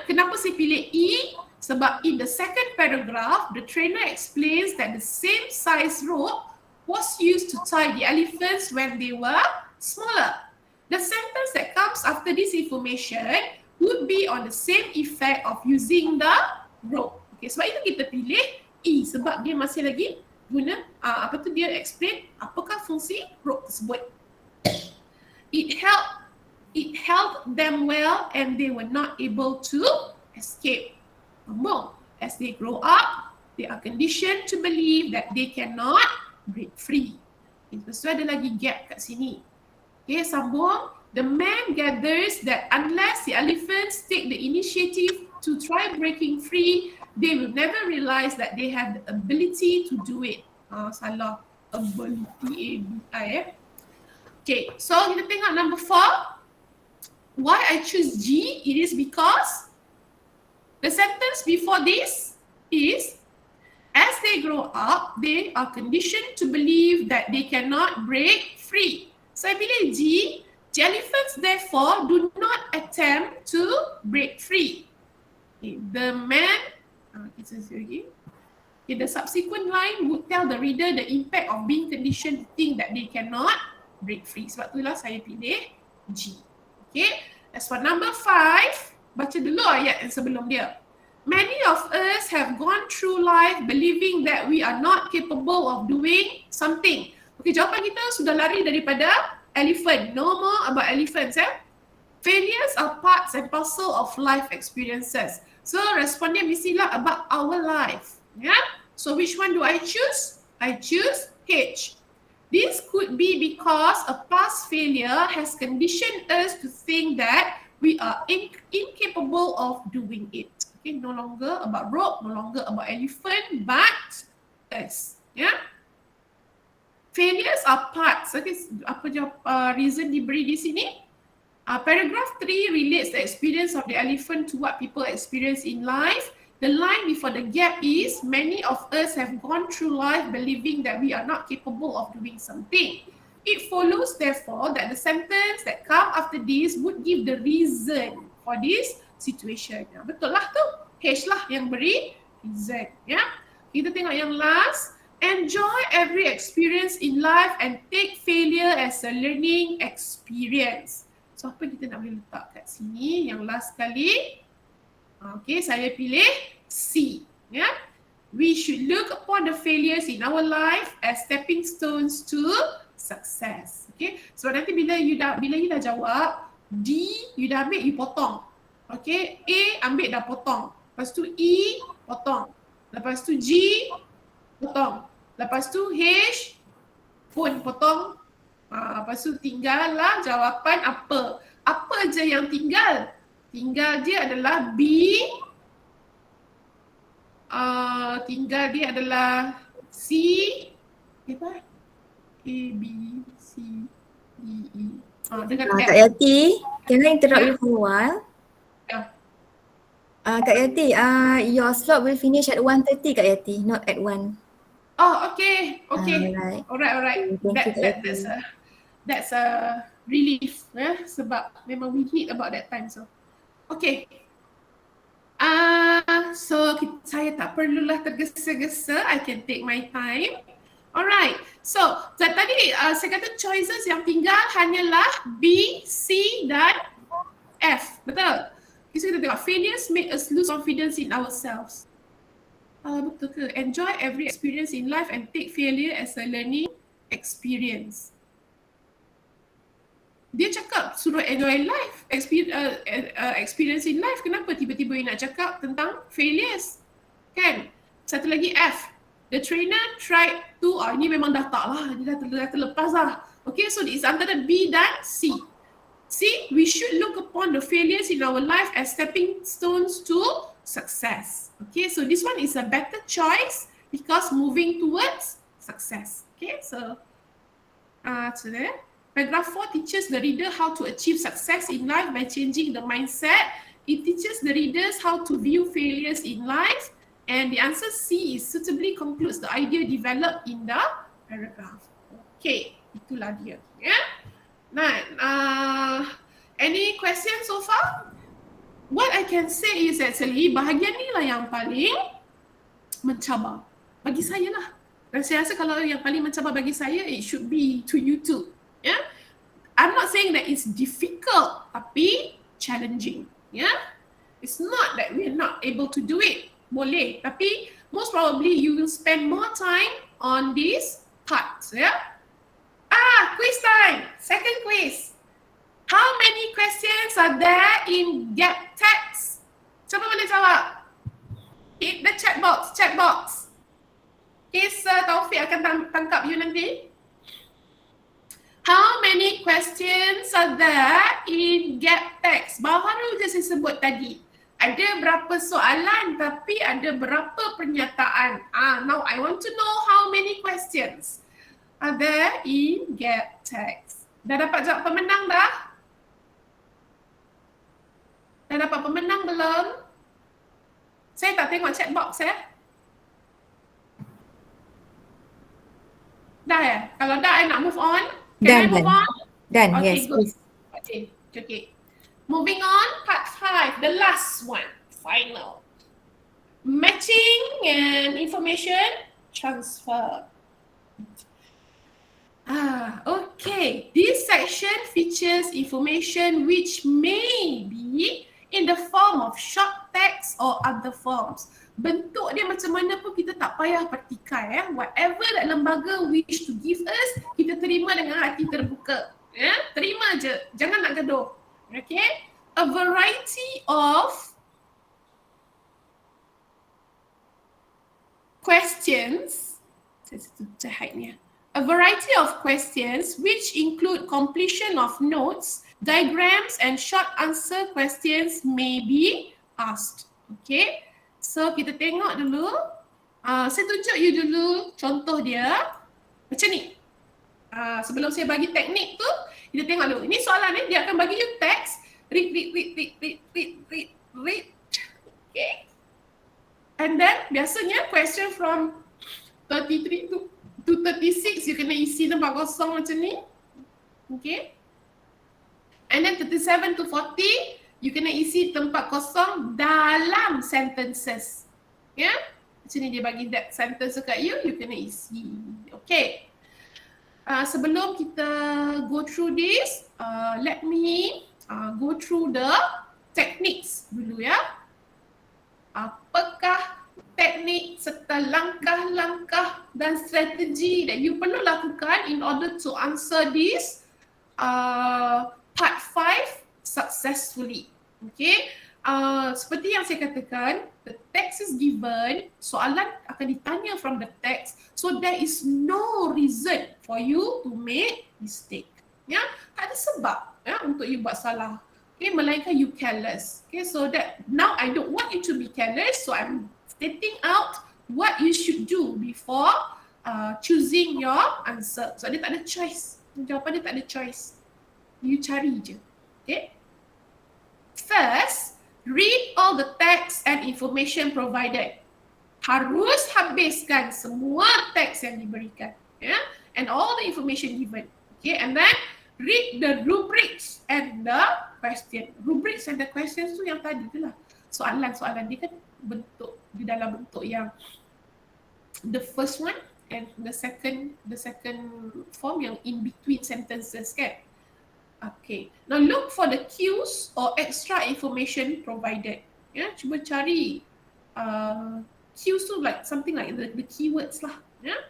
Kenapa saya pilih E? Sebab in the second paragraph, the trainer explains that the same size rope was used to tie the elephants when they were smaller. The sentence that comes after this information would be on the same effect of using the rope. Okay, sebab itu kita pilih E sebab dia masih lagi guna dia explain apakah fungsi rope tersebut. It held them well and they were not able to escape. As they grow up, they are conditioned to believe that they cannot break free. Lepas tu ada lagi gap kat sini. Okay, sambung. The man gathers that unless the elephants take the initiative to try breaking free, they will never realize that they have the ability to do it. Salah. Ability, Okay, so kita tengok number 4. Why I choose G? It is because the sentence before this is, as they grow up, they are conditioned to believe that they cannot break free. Saya pilih G. The elephants therefore do not attempt to break free. Okay, the man, the subsequent line would tell the reader the impact of being conditioned to think that they cannot break free. Sebab itulah saya pilih G. Okay, as for number 5, baca dulu ayat yang sebelum dia. Many of us have gone through life believing that we are not capable of doing something. Okay, jawapan kita sudah lari daripada elephant. No more about elephants. Failures are parts and parcel of life experiences. So responnya mestilah about our life. So which one do I choose? I choose H. This could be because a past failure has conditioned us to think that we are incapable of doing it. Okay, no longer about rope, no longer about elephant, but us. Yeah. Failures are parts. Okay, apa je reason diberi di sini? Paragraph 3 relates the experience of the elephant to what people experience in life. The line before the gap is, many of us have gone through life believing that we are not capable of doing something. It follows, therefore, that the sentence that come after this would give the reason for this situation. Betul lah tu. H lah yang beri reason. Ya. Kita tengok yang last. Enjoy every experience in life and take failure as a learning experience. So apa kita nak boleh letak kat sini yang last kali? Okay, saya pilih C. Ya. We should look upon the failures in our life as stepping stones to success. Okay, so nanti bila you dah jawab D, you dah ambil, you potong. Okay, A ambil dah potong. Lepas tu E potong. Lepas tu G potong. Lepas tu H pun potong. Lepas tu tinggallah jawapan apa. Apa je yang tinggal? Tinggal dia adalah B. Tinggal dia adalah C. Apa? A, B, C, D, E. Dengan F. Kak Yati, can I interrupt you for a while? Yeah. Kak Yati, your slot will finish at 1:30 Kak Yati, not at 1. Oh, okay. Alright. Alright. Thank you, Kak Yati. That's a relief, sebab memang we hit about that time. So, okay. So saya tak perlulah tergesa-gesa. I can take my time. Alright. So tadi saya kata choices yang tinggal hanyalah B, C dan F. Betul? So kita tengok failures make us lose confidence in ourselves. Betul ke? Enjoy every experience in life and take failure as a learning experience. Dia cakap suruh enjoy life, experience in life. Kenapa tiba-tiba you nak cakap tentang failures? Kan? Satu lagi F. The trainer tried to, ini memang dah tak lah, dia dah terlepas lah. Okay, so it's antara B dan C. C, we should look upon the failures in our life as stepping stones to success. Okay, so this one is a better choice because moving towards success. Okay, so there. Paragraph 4 teaches the reader how to achieve success in life by changing the mindset. It teaches the readers how to view failures in life. And the answer C is suitably concludes the idea developed in the paragraph. Okay, itulah dia. Yeah? Nah, any questions so far? What I can say is actually bahagian ni lah yang paling mencabar. Bagi saya lah. Dan saya rasa kalau yang paling mencabar bagi saya, it should be to you too. Yeah? I'm not saying that it's difficult, tapi challenging. Yeah? It's not that we're not able to do it. Boleh, tapi most probably you will spend more time on these parts. Yeah? Quiz time. Second quiz. How many questions are there in gap text? Siapa boleh jawab? Hit the chat box. Okay, Sir Taufik akan tangkap you nanti. How many questions are there in gap text? Baru je saya sebut tadi. Ada berapa soalan tapi ada berapa pernyataan. Now I want to know how many questions are there in gap text. Dah dapat jawab pemenang dah? Dah dapat pemenang belum? Saya tak tengok chat box Dah ya? Kalau dah, I nak move on. Can I move on? Done, Okay, yes, good. please. Okay. Moving on, part 5, the last one, final. Matching and information transfer. Okay. This section features information which may be in the form of short text or other forms. Bentuk dia macam mana pun kita tak payah petikai. Whatever that lembaga wish to give us, kita terima dengan hati terbuka. Terima je, jangan nak gaduh. Okay, a variety of questions. Saya hide ni. A variety of questions which include completion of notes, diagrams and short answer questions may be asked. Okay, so kita tengok dulu. Saya tunjuk you dulu contoh dia macam ni. Sebelum saya bagi teknik tu, kita tengok dulu. Ini soalan ni, dia akan bagi you teks. Read. Okay. And then biasanya question from 33 to 36, you kena isi tempat kosong macam ni. Okay. And then 37 to 40, you kena isi tempat kosong dalam sentences. Ya. Yeah? Macam ni dia bagi that sentence dekat you, you kena isi. Okay. Sebelum kita go through this, let me go through the techniques dulu ya. Apakah teknik serta langkah-langkah dan strategi that you perlu lakukan in order to answer this part 5 successfully. Okay, seperti yang saya katakan, the text is given, soalan akan ditanya from the text, so there is no reason for you to make mistake. Ya, tak ada sebab untuk you buat salah. Okay, melainkan you careless. Okay, so that now I don't want you to be careless, so I'm stating out what you should do before choosing your answer. So dia tak ada choice. Jawapan dia tak ada choice. You cari je. Okay. First, read all the text and information provided. Harus habiskan semua teks yang diberikan. Yeah? And all the information given. Okay, and then read the rubrics and the question. Rubrics and the questions tu yang tadi tu lah. Soalan-soalan dia kan bentuk di dalam bentuk yang the first one and the second form yang in between sentences kan. Okay. Now look for the cues or extra information provided. Ya, cuba cari cues tu like something like the keywords lah. Ya.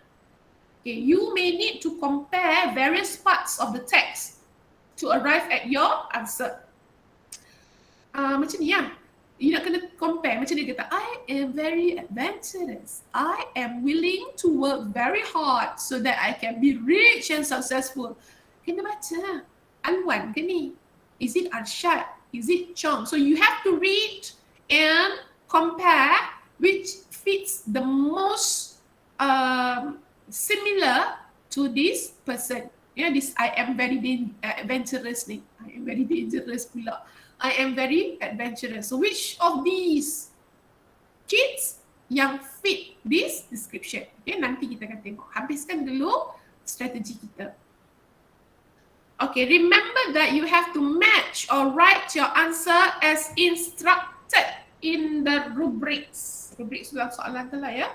Okay, you may need to compare various parts of the text to arrive at your answer. Macam ni ya. You nak kena compare. Macam dia kata, I am very adventurous. I am willing to work very hard so that I can be rich and successful. Kena baca. Anwan ke ni? Is it Arshad? Is it Chong? So you have to read and compare which fits the most similar to this person. Yeah, this I am very adventurous ni. I am very dangerous pula. I am very adventurous. So which of these kids yang fit this description? Okay, nanti kita akan tengok. Habiskan dulu strategi kita. Okay, remember that you have to match or write your answer as instructed in the rubrics. Rubrics tu dalam soalan tu lah ya.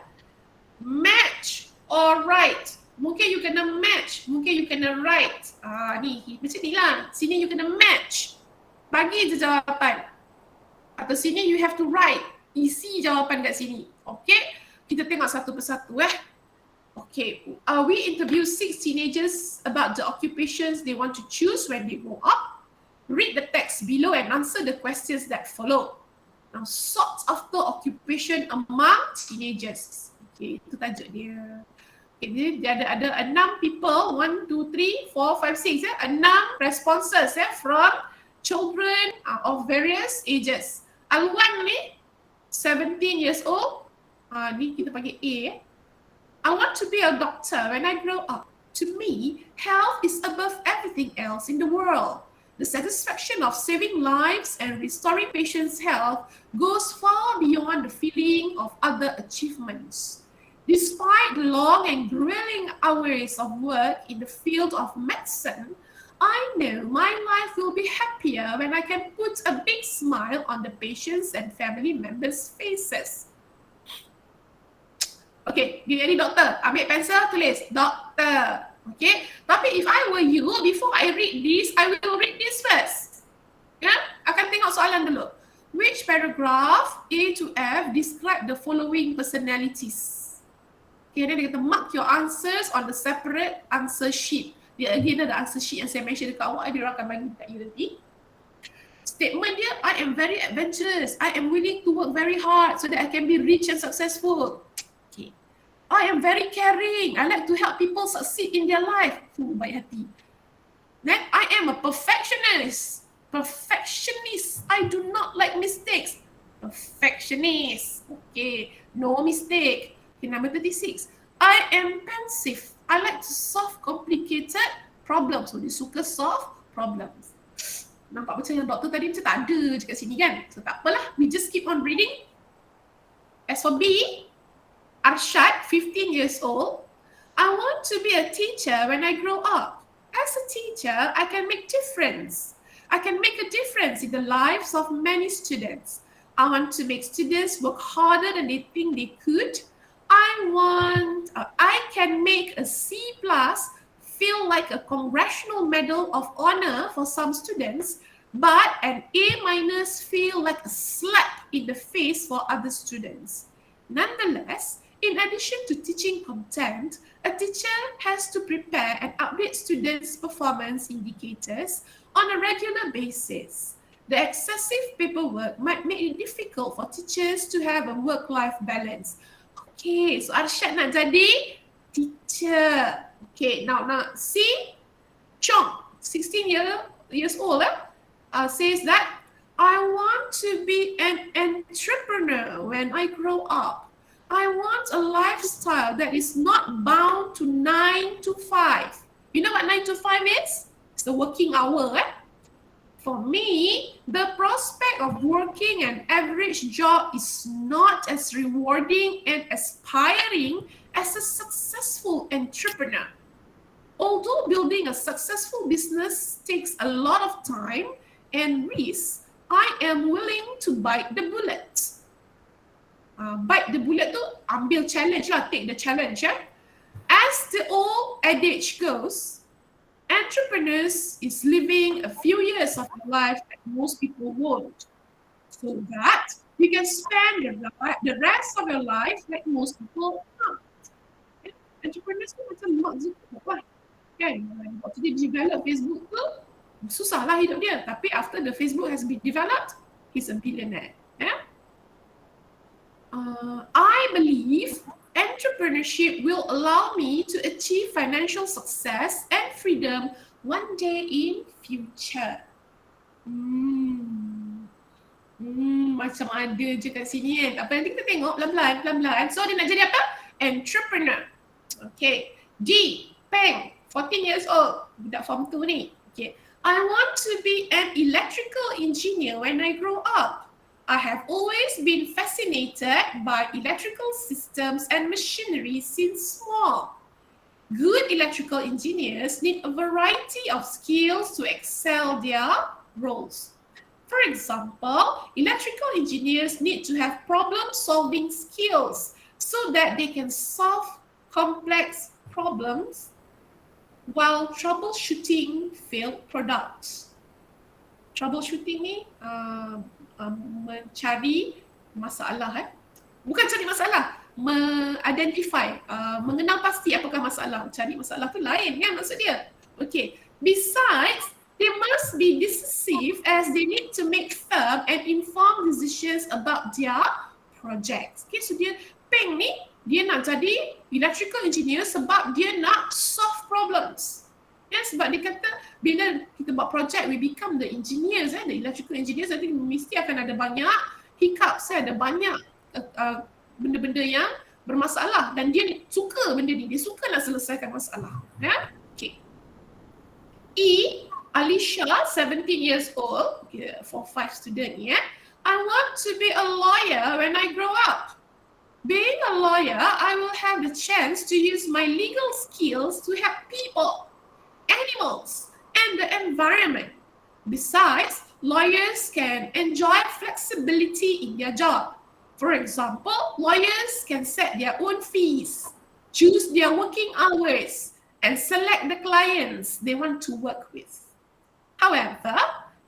Match or write. Mungkin you kena match, mungkin you kena write. Ni macam ni lah. Sini you kena match. Bagi je jawapan. Atau sini you have to write. Isi jawapan kat sini. Okay? Kita tengok satu persatu Okay. We interview 6 teenagers about the occupations they want to choose when they grow up. Read the text below and answer the questions that follow. Now, sort after occupation among teenagers. Okay, itu tajuk dia. Okay, dia ada 6 people, 1, 2, 3, 4, 5, 6 6 responses from children of various ages. Alwan ni 17 years old. Ni kita panggil A. I want to be a doctor when I grow up. To me, health is above everything else in the world. The satisfaction of saving lives and restoring patients' health goes far beyond the feeling of other achievements. Despite the long and grueling hours of work in the field of medicine, I know my life will be happier when I can put a big smile on the patients' and family members' faces. Okay, dia jadi doktor. Ambil pensel, tulis doktor. Okay, tapi if I were you, before I read this, I will read this first. Ya, akan tengok soalan dulu. Which paragraph A to F describe the following personalities? Okay, then dia kata mark your answers on the separate answer sheet. Dia again ada answer sheet yang saya mention dekat awak, dia akan bagi dekat you nanti. Statement dia, I am very adventurous. I am willing to work very hard so that I can be rich and successful. Okay. I am very caring. I like to help people succeed in their life. Baik hati. Then I am a perfectionist. Perfectionist. I do not like mistakes. Perfectionist. Okay, no mistake. Okay, number 36. I am pensive. I like to solve complicated problems. So dia suka solve problems. Nampak macam yang doktor tadi macam tak ada je kat sini kan? So tak apalah, we just keep on reading. As for B, Arshad, 15 years old. I want to be a teacher when I grow up. As a teacher, I can make difference. I can make a difference in the lives of many students. I want to make students work harder than they think they could. I can make a C+ feel like a Congressional Medal of Honor for some students, but an A- feel like a slap in the face for other students. Nonetheless, in addition to teaching content, a teacher has to prepare and update students' performance indicators on a regular basis. The excessive paperwork might make it difficult for teachers to have a work-life balance. Okay, so Arshad nak jadi teacher. Okay, now see, Chong, 16 years old, says that I want to be an entrepreneur when I grow up. I want a lifestyle that is not bound to 9 to 5. You know what 9 to 5 is? It's the working hour. For me, the prospect of working an average job is not as rewarding and aspiring as a successful entrepreneur. Although building a successful business takes a lot of time and risk, I am willing to bite the bullet. Bite the bullet tu ambil challenge lah, take the challenge. As the old adage goes, entrepreneurs is living a few years of their life that most people won't, so that you can spend the rest of your life like most people can't. Entrepreneurs tu macam Mark Zuckerberg lah, kan? Waktu dia develop Facebook tu, susah lah hidup dia. Tapi after the Facebook has been developed, he's a billionaire. I believe entrepreneurship will allow me to achieve financial success and freedom one day in future. Macam ada je kat sini kan. Apa nanti kita tengok pelan-pelan. So dia nak jadi apa? Entrepreneur. Okay. D. Peng, 14 years old. Budak form 2 ni. Okay. I want to be an electrical engineer when I grow up. I have always been fascinated by electrical systems and machinery since small. Good electrical engineers need a variety of skills to excel their roles. For example, electrical engineers need to have problem-solving skills so that they can solve complex problems while troubleshooting failed products. Troubleshooting ni mencari masalah, bukan cari masalah, identify, mengenal pasti apakah masalah. Cari masalah tu lain kan maksud dia. Okay. Besides, they must be decisive as they need to make firm and informed decisions about their projects. Okay, so dia Peng ni, dia nak jadi electrical engineer sebab dia nak solve problems. Ya, sebab dia kata bila kita buat project, we become the engineers, the electrical engineers, nanti mesti akan ada banyak hiccups, ada banyak benda-benda yang bermasalah dan dia suka benda ni, dia suka nak selesaikan masalah. Okay. E. Alicia, 17 years old, for 5 student ni. I want to be a lawyer when I grow up. Being a lawyer, I will have the chance to use my legal skills to help people, animals, and the environment. Besides, lawyers can enjoy flexibility in their job. For example, lawyers can set their own fees, choose their working hours, and select the clients they want to work with. However,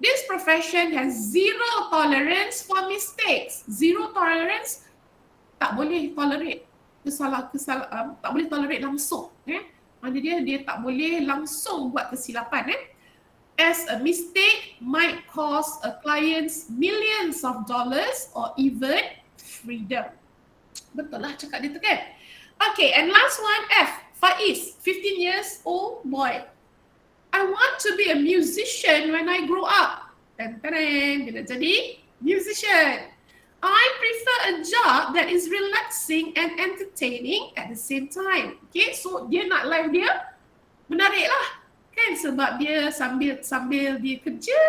this profession has zero tolerance for mistakes. Zero tolerance, tak boleh tolerate kesalahan, tak boleh tolerate langsung. Mana dia tak boleh langsung buat kesilapan. As a mistake might cost a client's millions of dollars or even freedom. Betul lah cakap dia tu kan. Okay, and last one, F. Faiz, 15 years old boy. I want to be a musician when I grow up. Dia jadi musician. I prefer a job that is relaxing and entertaining at the same time. Okay, so dia nak life dia menarik lah. Kan, sebab dia sambil dia kerja,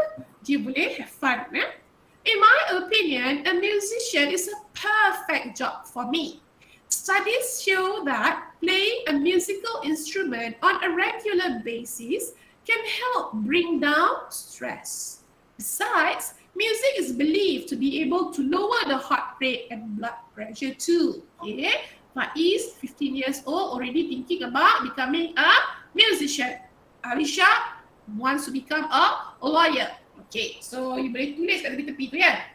dia boleh have fun. In my opinion, a musician is a perfect job for me. Studies show that playing a musical instrument on a regular basis can help bring down stress. Besides, music is believed to be able to lower the heart rate and blood pressure too. Okay, Faiz, 15 years old, already thinking about becoming a musician. Alisha wants to become a lawyer. Okay, so you boleh tulis kat tepi-tepi tu ya.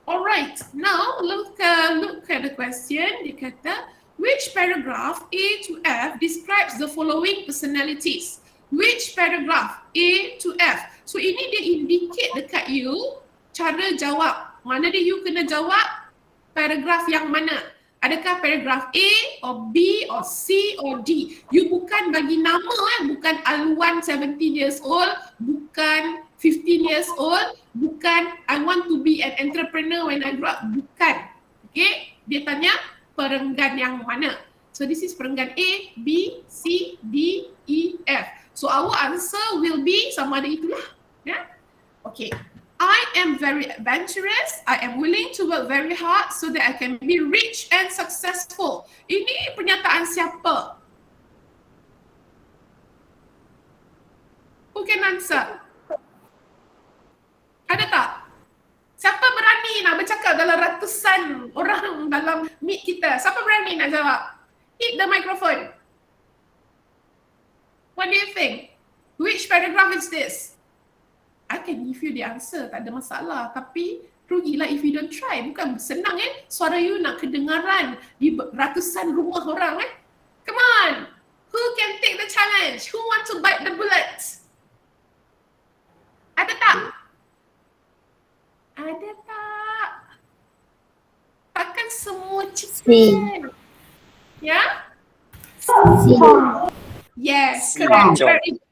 Alright, now look at the question. Dia kata, which paragraph A to F describes the following personalities? Which paragraph A to F? So ini dia indicate dekat you cara jawab. Mana dia you kena jawab paragraph yang mana? Adakah paragraph A or B or C or D? You bukan bagi nama bukan Alwan 17 years old, bukan 15 years old, bukan I want to be an entrepreneur when I grow up, bukan. Okay, dia tanya perenggan yang mana. So this is perenggan A, B, C, D, E, F. So our answer will be sama ada itulah. Yeah? Okay. I am very adventurous. I am willing to work very hard so that I can be rich and successful. Ini pernyataan siapa? Who can answer? Ada tak? Siapa berani nak bercakap dalam ratusan orang dalam meet kita? Siapa berani nak jawab? Hit the microphone. What do you think? Which paragraph is this? I can give you the answer, tak ada masalah. Tapi rugilah if you don't try. Bukan senang suara you nak kedengaran di ratusan rumah orang Come on. Who can take the challenge? Who want to bite the bullet? Ada tak? Ada tak? Takkan semua cepat. Ya? Yes, correct. Very good.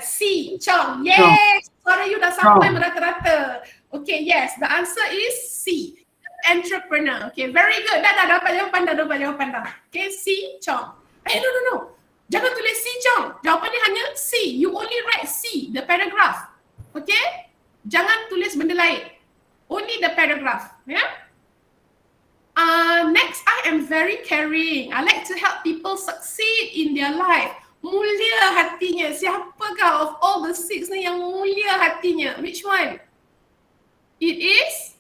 C, Chong. Yes, suara you dah sampai merata-rata. Okay, yes, the answer is C, entrepreneur. Okay, very good. Dah dapat jawapan dah. Okay, C, Chong. No. Jangan tulis C, Chong. Jawapan dia hanya C. You only write C, the paragraph. Okay? Jangan tulis benda lain. Only the paragraph. Yeah? Next, I am very caring. I like to help people succeed in their life. Mulia hatinya. Siapakah of all the six ni yang mulia hatinya? Which one? It is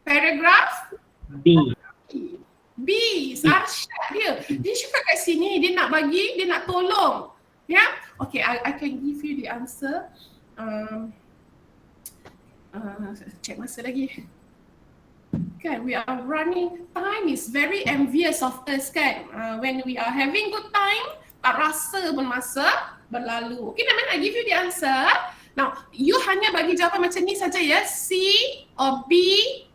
paragraph B. B. Arsyad dia. Dia cakap kat sini, dia nak bagi, dia nak tolong. Yeah? Okay, I can give you the answer. Check masa lagi. Kan, we are running, time is very envious of us kan. When we are having good time, tak rasa pun masa berlalu. Okay, I give you the answer. Now, you hanya bagi jawapan macam ni saja ya. C or B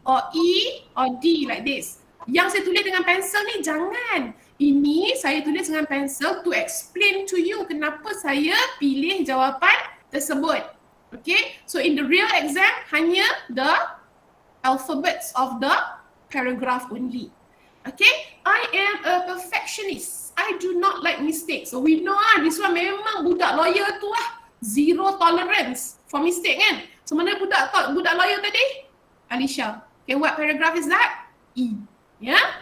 or E or D like this. Yang saya tulis dengan pensel ni jangan. Ini saya tulis dengan pensel to explain to you kenapa saya pilih jawapan tersebut. Okay, so in the real exam hanya the alphabets of the paragraph only. Okay, I am a perfectionist. I do not like mistakes. So we know this one memang budak lawyer tu zero tolerance for mistake kan. So mana budak lawyer tadi? Alisha. Okay, what paragraph is that? E. Yeah?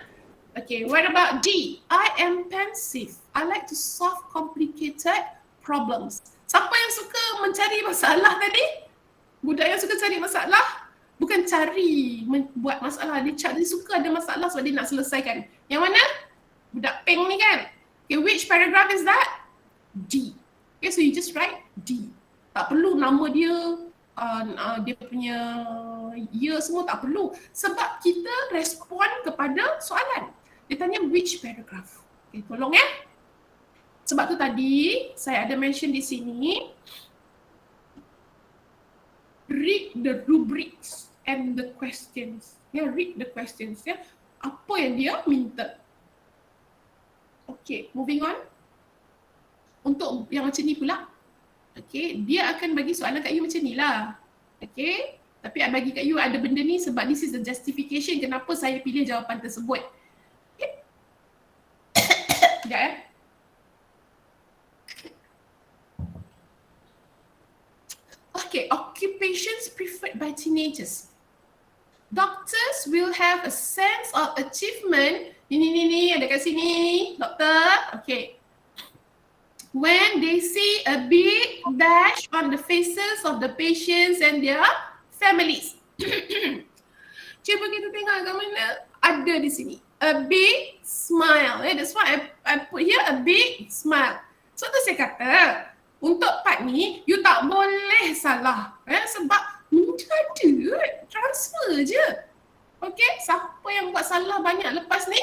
Okay, what about D? I am pensive. I like to solve complicated problems. Siapa yang suka mencari masalah tadi? Budak yang suka cari masalah? Bukan cari buat masalah, dia suka ada masalah sebab dia nak selesaikan. Yang mana? Budak pink ni kan? Okay, which paragraph is that? D. Okay, so you just write D. Tak perlu nama dia, dia punya year semua tak perlu. Sebab kita respon kepada soalan. Dia tanya which paragraph. Okay, tolong ya. Sebab tu tadi saya ada mention di sini, read the rubrics and the questions. Ya, read the questions ya. Apa yang dia minta. Okay, moving on. Untuk yang macam ni pula, okay, dia akan bagi soalan kat you macam ni lah. Okay, tapi I bagi kat you ada benda ni sebab this is the justification kenapa saya pilih jawapan tersebut. Okay. Sekejap Okay, occupations preferred by teenagers. Doctors will have a sense of achievement. Ni, ada kat sini, doktor. Okay. When they see a big dash on the faces of the patients and their families. Cuba kita tengok kat mana ada di sini. A big smile. That's why I put here a big smile. So tu saya kata, untuk part ni, you tak boleh salah. Sebab ni ada, transfer je. Okay, siapa yang buat salah banyak lepas ni,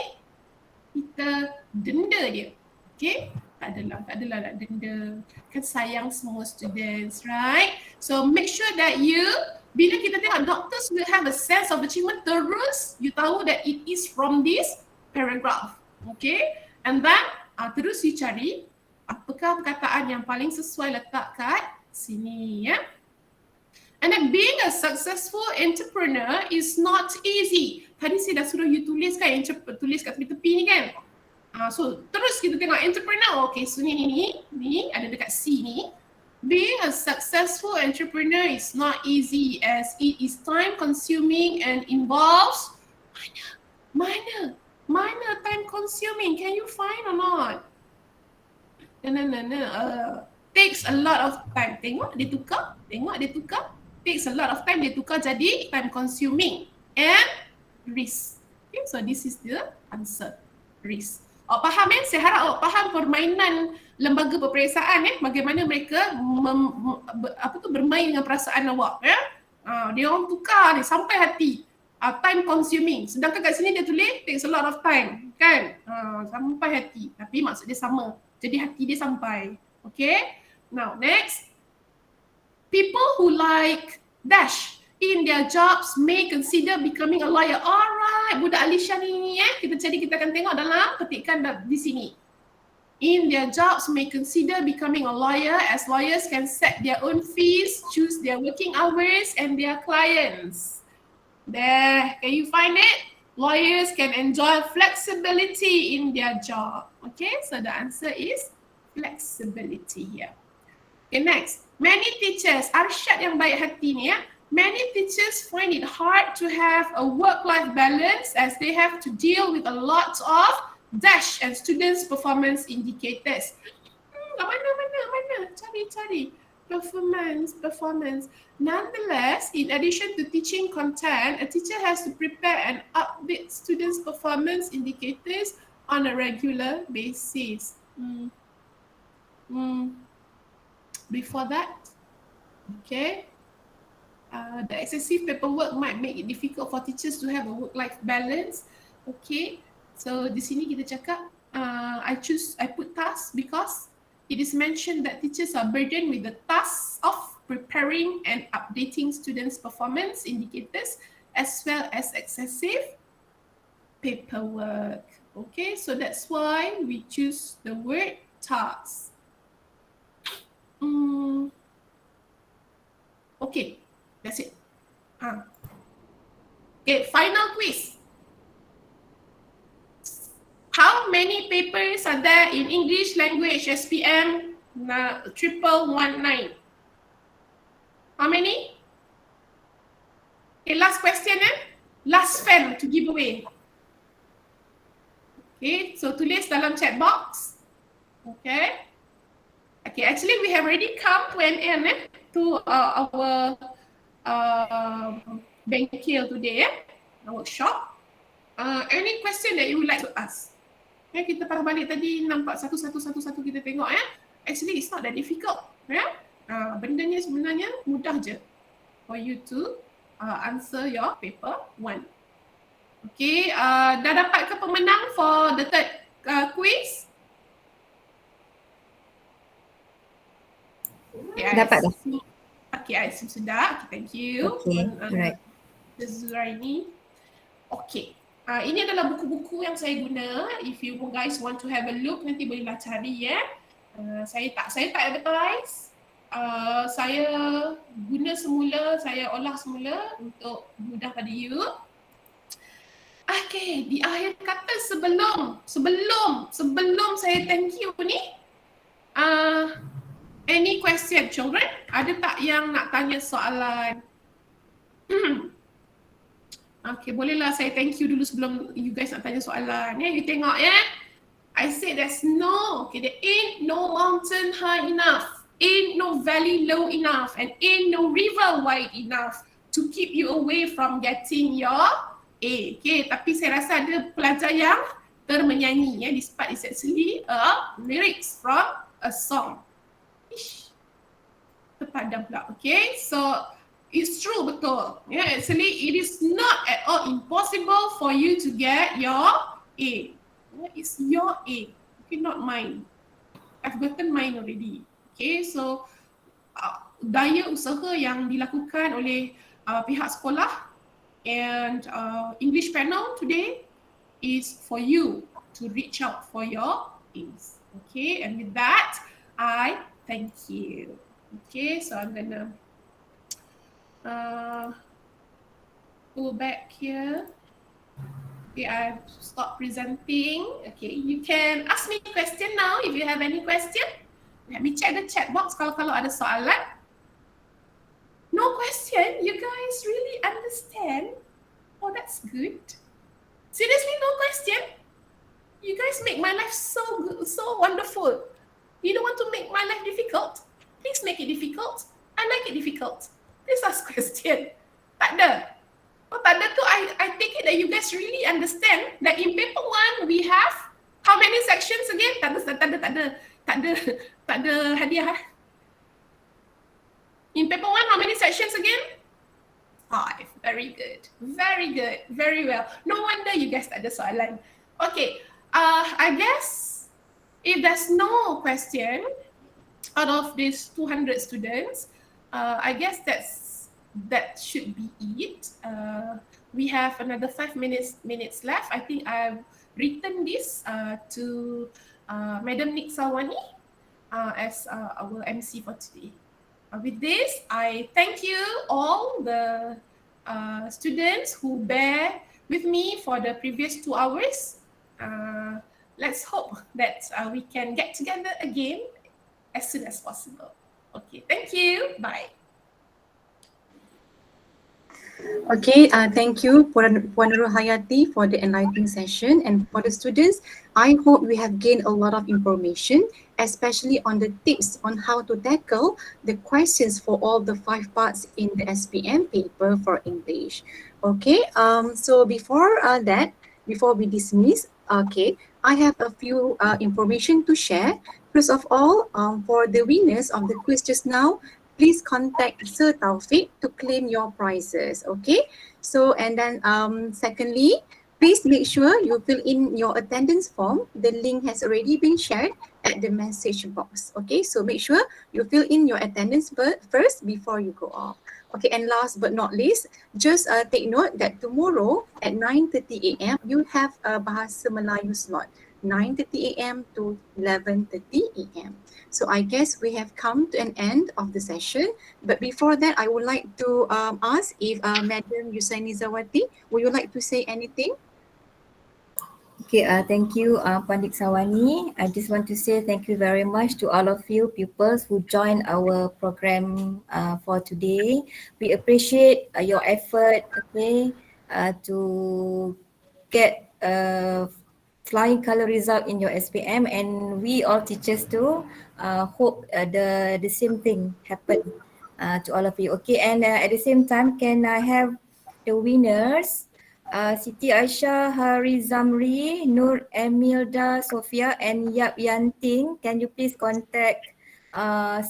kita denda dia. Okay. Tak adalah nak denda. Kan sayang semua students, right? So make sure that you, bila kita tengok doctors will have a sense of achievement, terus you tahu that it is from this paragraph. Okay? And then terus you cari apakah perkataan yang paling sesuai letak kat sini, ya. And then being a successful entrepreneur is not easy. Tadi saya dah suruh you tulis kan, tulis kat tepi-tepi ni kan. So terus kita tengok entrepreneur. Okay, so ni ada dekat C ni. Being a successful entrepreneur is not easy as it is time consuming and involves mana time consuming. Can you find or not? Takes a lot of time. Tengok dia tukar. Takes a lot of time, dia tukar jadi time consuming and risk. Okay, so this is the answer. Risk. Faham Saya harap faham permainan lembaga peperiksaan bagaimana mereka bermain dengan perasaan awak dia orang tukar ni sampai hati. Time consuming. Sedangkan kat sini dia tulis takes a lot of time kan. Sampai hati. Tapi maksud dia sama. Jadi hati dia sampai. Okay. Now next. People who like dash in their jobs may consider becoming a lawyer. Alright, budak Alisha ni kita akan tengok dalam petikan di sini. In their jobs may consider becoming a lawyer as lawyers can set their own fees, choose their working hours and their clients. There, can you find it? Lawyers can enjoy flexibility in their job. Okay, so the answer is flexibility here. Okay, next. Many teachers, Arsyad yang baik hati ni many teachers find it hard to have a work-life balance as they have to deal with a lot of dash and students' performance indicators. Mana? Cari. Performance. Nonetheless, in addition to teaching content, a teacher has to prepare and update students' performance indicators on a regular basis. Before that, okay. The excessive paperwork might make it difficult for teachers to have a work-life balance. Okay, so di sini kita cakap, I put task because it is mentioned that teachers are burdened with the task of preparing and updating students' performance indicators as well as excessive paperwork. Okay, so that's why we choose the word task. Okay. That's it. Okay, final quiz. How many papers are there in English language SPM 1119? How many? Okay, last question Last fan to give away. Okay, so tulis dalam chat box. Okay. Okay, actually we have already come to an end to our bengkel today, workshop. Any question that you would like to ask? Kita parah balik tadi nampak satu-satu kita tengok Actually it's not that difficult. Benda ni sebenarnya mudah je for you to answer your paper 1. Okay, dah dapat ke pemenang for the third quiz? Okay, dapat dah. Okay, I assume sudah. Okay, thank you. Okay, alright. Zuraini. Okay, Ini adalah buku-buku yang saya guna. If you guys want to have a look, nanti bolehlah cari ya. Saya tak advertise. Saya guna semula, saya olah semula untuk mudah pada you. Okay, di akhir kata sebelum saya thank you ni, any question children? Ada tak yang nak tanya soalan? Okay, bolehlah saya thank you dulu sebelum you guys nak tanya soalan. Ya, you tengok ya. I say there ain't no mountain high enough, ain't no valley low enough, and ain't no river wide enough to keep you away from getting your A. Okay, tapi saya rasa ada pelajar yang termenyanyi ya. This part is actually a lyrics from a song. Ish, terpadam pula. Okay, so it's true, betul. Yeah, actually it is not at all impossible for you to get your A. It's your A, okay, not mine. I've gotten mine already. Okay, so daya usaha yang dilakukan oleh pihak sekolah and English panel today is for you to reach out for your A's. Okay, and with that, I thank you. Okay, so I'm gonna go back here. Okay, I've stopped presenting. Okay, you can ask me a question now if you have any question. Let me check the chat box kalau ada soalan. No question? You guys really understand? Oh, that's good. Seriously, no question? You guys make my life so good, so wonderful. You don't want to make my life difficult? Please make it difficult. I like it difficult. Please ask question. Tak ada. Oh, tak ada tu, I take it that you guys really understand that in paper 1 we have how many sections again? Tak ada hadiah. In paper 1, how many sections again? 5. Very good. Very good. Very well. No wonder you guys tak ada soalan. Okay. I guess if there's no question out of these 200 students, I guess that should be it. We have another 5 minutes left. I think I've written this to Madam Niksawani as our MC for today. With this, I thank you all the students who bear with me for the previous 2 hours. Let's hope that we can get together again as soon as possible. Okay, thank you. Bye. Okay, thank you Puan Nurul Hayati for the enlightening session, and for the students, I hope we have gained a lot of information, especially on the tips on how to tackle the questions for all the 5 parts in the SPM paper for English. Okay, so before we dismiss, okay, I have a few information to share. First of all, for the winners of the quiz just now, please contact Sir Taufik to claim your prizes, okay? So, and then secondly, please make sure you fill in your attendance form. The link has already been shared at the message box, okay? So make sure you fill in your attendance first before you go off. Okay, and last but not least, just take note that tomorrow at 9:30 a.m. you have a Bahasa Melayu slot, 9:30 a.m. to 11:30 a.m. So I guess we have come to an end of the session. But before that, I would like to ask if Madam Yusaini Zawati, would you like to say anything? Okay, thank you, Puan Niksawani. I just want to say thank you very much to all of you pupils who joined our program for today. We appreciate your effort, okay, to get flying color result in your SPM, and we all teachers too hope the same thing happen to all of you. Okay, and at the same time, can I have the winners? Siti Aisyah, Hari Zamri, Nur Emilda, Sofia, and Yap Yanting. Can you please contact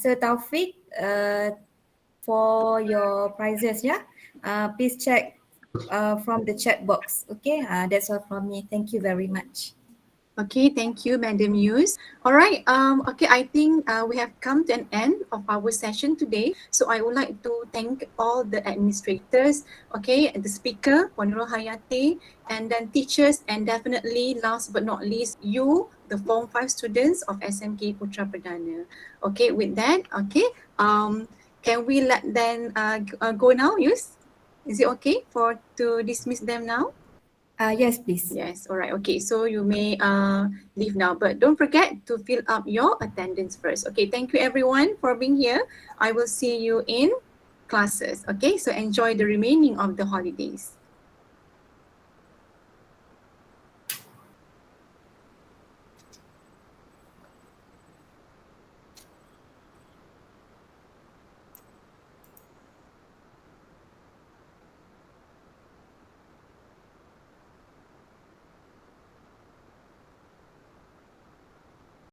Sir Taufik for your prizes? Yeah, please check from the chat box. Okay, that's all from me. Thank you very much. Okay, thank you, Madam Yus. All right, okay, I think we have come to an end of our session today. So I would like to thank all the administrators, okay, the speaker, Puan Nurul Haryati, and then teachers, and definitely last but not least, you, the Form 5 students of SMK Putra Perdana. Okay, with that, okay, can we let them go now, Yus? Is it okay for to dismiss them now? Yes, please. Yes, all right. Okay, so you may leave now, but don't forget to fill up your attendance first. Okay, thank you everyone for being here. I will see you in classes. Okay, so enjoy the remaining of the holidays.